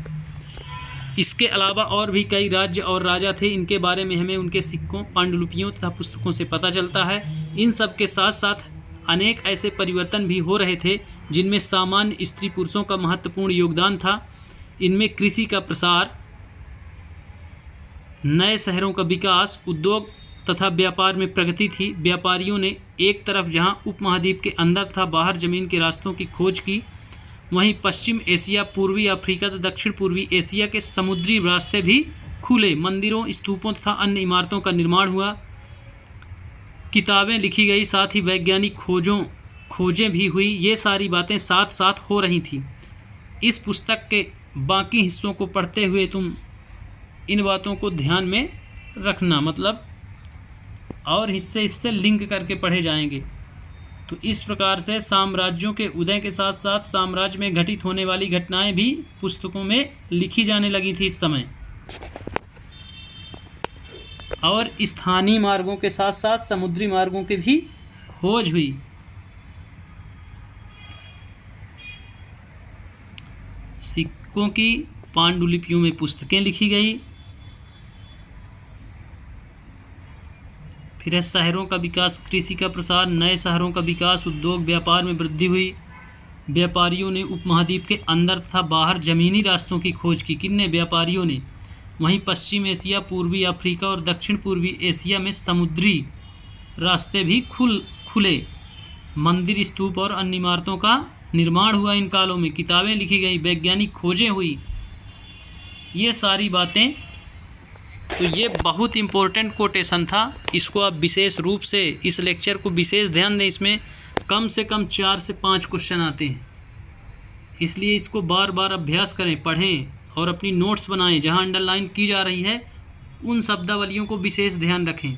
इसके अलावा और भी कई राज्य और राजा थे, इनके बारे में हमें उनके सिक्कों, पांडुलिपियों तथा पुस्तकों से पता चलता है। इन सब के साथ साथ अनेक ऐसे परिवर्तन भी हो रहे थे जिनमें सामान्य स्त्री पुरुषों का महत्वपूर्ण योगदान था। इनमें कृषि का प्रसार, नए शहरों का विकास, उद्योग तथा व्यापार में प्रगति थी। व्यापारियों ने एक तरफ जहां उपमहाद्वीप के अंदर तथा बाहर जमीन के रास्तों की खोज की, वहीं पश्चिम एशिया, पूर्वी अफ्रीका तथा दक्षिण पूर्वी एशिया के समुद्री रास्ते भी खुले। मंदिरों, स्तूपों तथा अन्य इमारतों का निर्माण हुआ। किताबें लिखी गई, साथ ही वैज्ञानिक खोजें भी हुई। ये सारी बातें साथ साथ हो रही थी। इस पुस्तक के बाकी हिस्सों को पढ़ते हुए तुम इन बातों को ध्यान में रखना, मतलब और हिस्से इससे लिंक करके पढ़े जाएंगे। तो इस प्रकार से साम्राज्यों के उदय के साथ साथ साम्राज्य में घटित होने वाली घटनाएं भी पुस्तकों में लिखी जाने लगी थी इस समय। और स्थानीय मार्गों के साथ साथ समुद्री मार्गों की भी खोज हुई। सिक्कों की पांडुलिपियों में पुस्तकें लिखी गई। फिर शहरों का विकास, कृषि का प्रसार, नए शहरों का विकास, उद्योग व्यापार में वृद्धि हुई। व्यापारियों ने उपमहाद्वीप के अंदर तथा बाहर जमीनी रास्तों की खोज की। किन्ने? व्यापारियों ने। वहीं पश्चिम एशिया, पूर्वी अफ्रीका और दक्षिण पूर्वी एशिया में समुद्री रास्ते भी खुले। मंदिर, स्तूप और अन्य इमारतों का निर्माण हुआ इन कालों में। किताबें लिखी गई, वैज्ञानिक खोजें हुई। ये सारी बातें, तो ये बहुत इम्पोर्टेंट कोटेशन था। इसको आप विशेष रूप से, इस लेक्चर को विशेष ध्यान दें। इसमें कम से कम 4 से 5 क्वेश्चन आते हैं, इसलिए इसको बार बार अभ्यास करें, पढ़ें और अपनी नोट्स बनाएं। जहां अंडरलाइन की जा रही है उन शब्दावलियों को विशेष ध्यान रखें।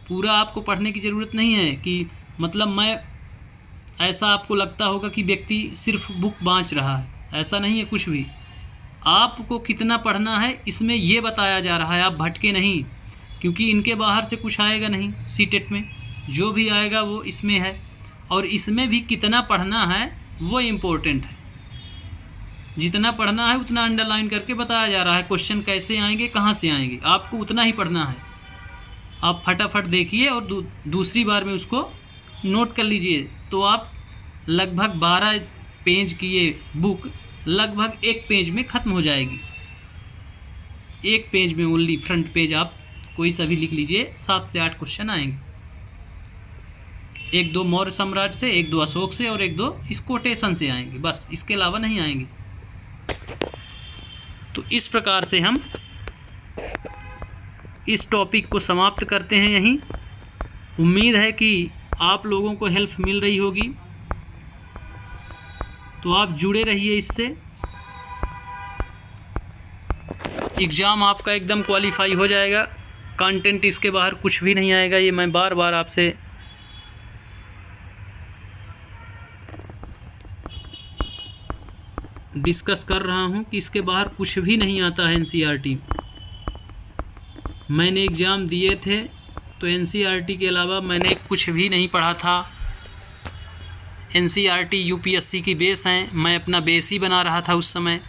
पूरा आपको पढ़ने की ज़रूरत नहीं है कि मतलब मैं, ऐसा आपको लगता होगा कि व्यक्ति सिर्फ बुक बाँच रहा है, ऐसा नहीं है कुछ भी। आपको कितना पढ़ना है इसमें ये बताया जा रहा है, आप भटके नहीं, क्योंकि इनके बाहर से कुछ आएगा नहीं। सीटेट में जो भी आएगा वो इसमें है। और इसमें भी कितना पढ़ना है वो इम्पोर्टेंट है। जितना पढ़ना है उतना अंडरलाइन करके बताया जा रहा है। क्वेश्चन कैसे आएंगे, कहाँ से आएंगे, आपको उतना ही पढ़ना है। आप फटाफट देखिए और दूसरी बार में उसको नोट कर लीजिए। तो आप लगभग 12 पेज की ये बुक लगभग एक पेज में ख़त्म हो जाएगी। एक पेज में ओनली फ्रंट पेज आप कोई सा भी लिख लीजिए, 7 से 8 क्वेश्चन आएंगे। 1-2 मौर्य सम्राट से, 1-2 अशोक से और 1-2 इस कोटेशन से आएंगे, बस इसके अलावा नहीं आएंगे। तो इस प्रकार से हम इस टॉपिक को समाप्त करते हैं यहीं। उम्मीद है कि आप लोगों को हेल्प मिल रही होगी, तो आप जुड़े रहिए इससे। एग्ज़ाम आपका एकदम क्वालिफाई हो जाएगा। कंटेंट इसके बाहर कुछ भी नहीं आएगा। ये मैं बार बार आपसे डिस्कस कर रहा हूँ कि इसके बाहर कुछ भी नहीं आता है। एनसीईआरटी मैंने एग्ज़ाम दिए थे तो एनसीईआरटी के अलावा मैंने कुछ भी नहीं पढ़ा था। एनसीईआरटी यूपीएससी की बेस हैं, मैं अपना बेस ही बना रहा था उस समय,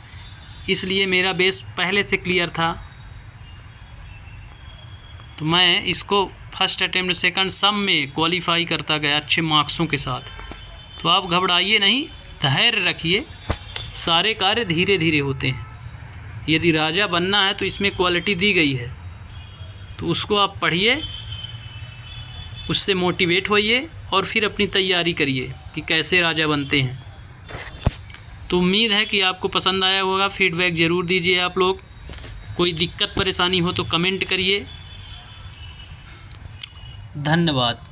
इसलिए मेरा बेस पहले से क्लियर था। तो मैं इसको फर्स्ट अटेम्प्ट सेकंड सब में क्वालिफाई करता गया अच्छे मार्क्सों के साथ। तो आप घबराइए नहीं, धैर्य रखिए, सारे कार्य धीरे धीरे होते हैं। यदि राजा बनना है तो इसमें क्वालिटी दी गई है, तो उसको आप पढ़िए, उससे मोटिवेट होइए और फिर अपनी तैयारी करिए कि कैसे राजा बनते हैं। तो उम्मीद है कि आपको पसंद आया होगा। फीडबैक ज़रूर दीजिए आप लोग। कोई दिक्कत परेशानी हो तो कमेंट करिए। धन्यवाद।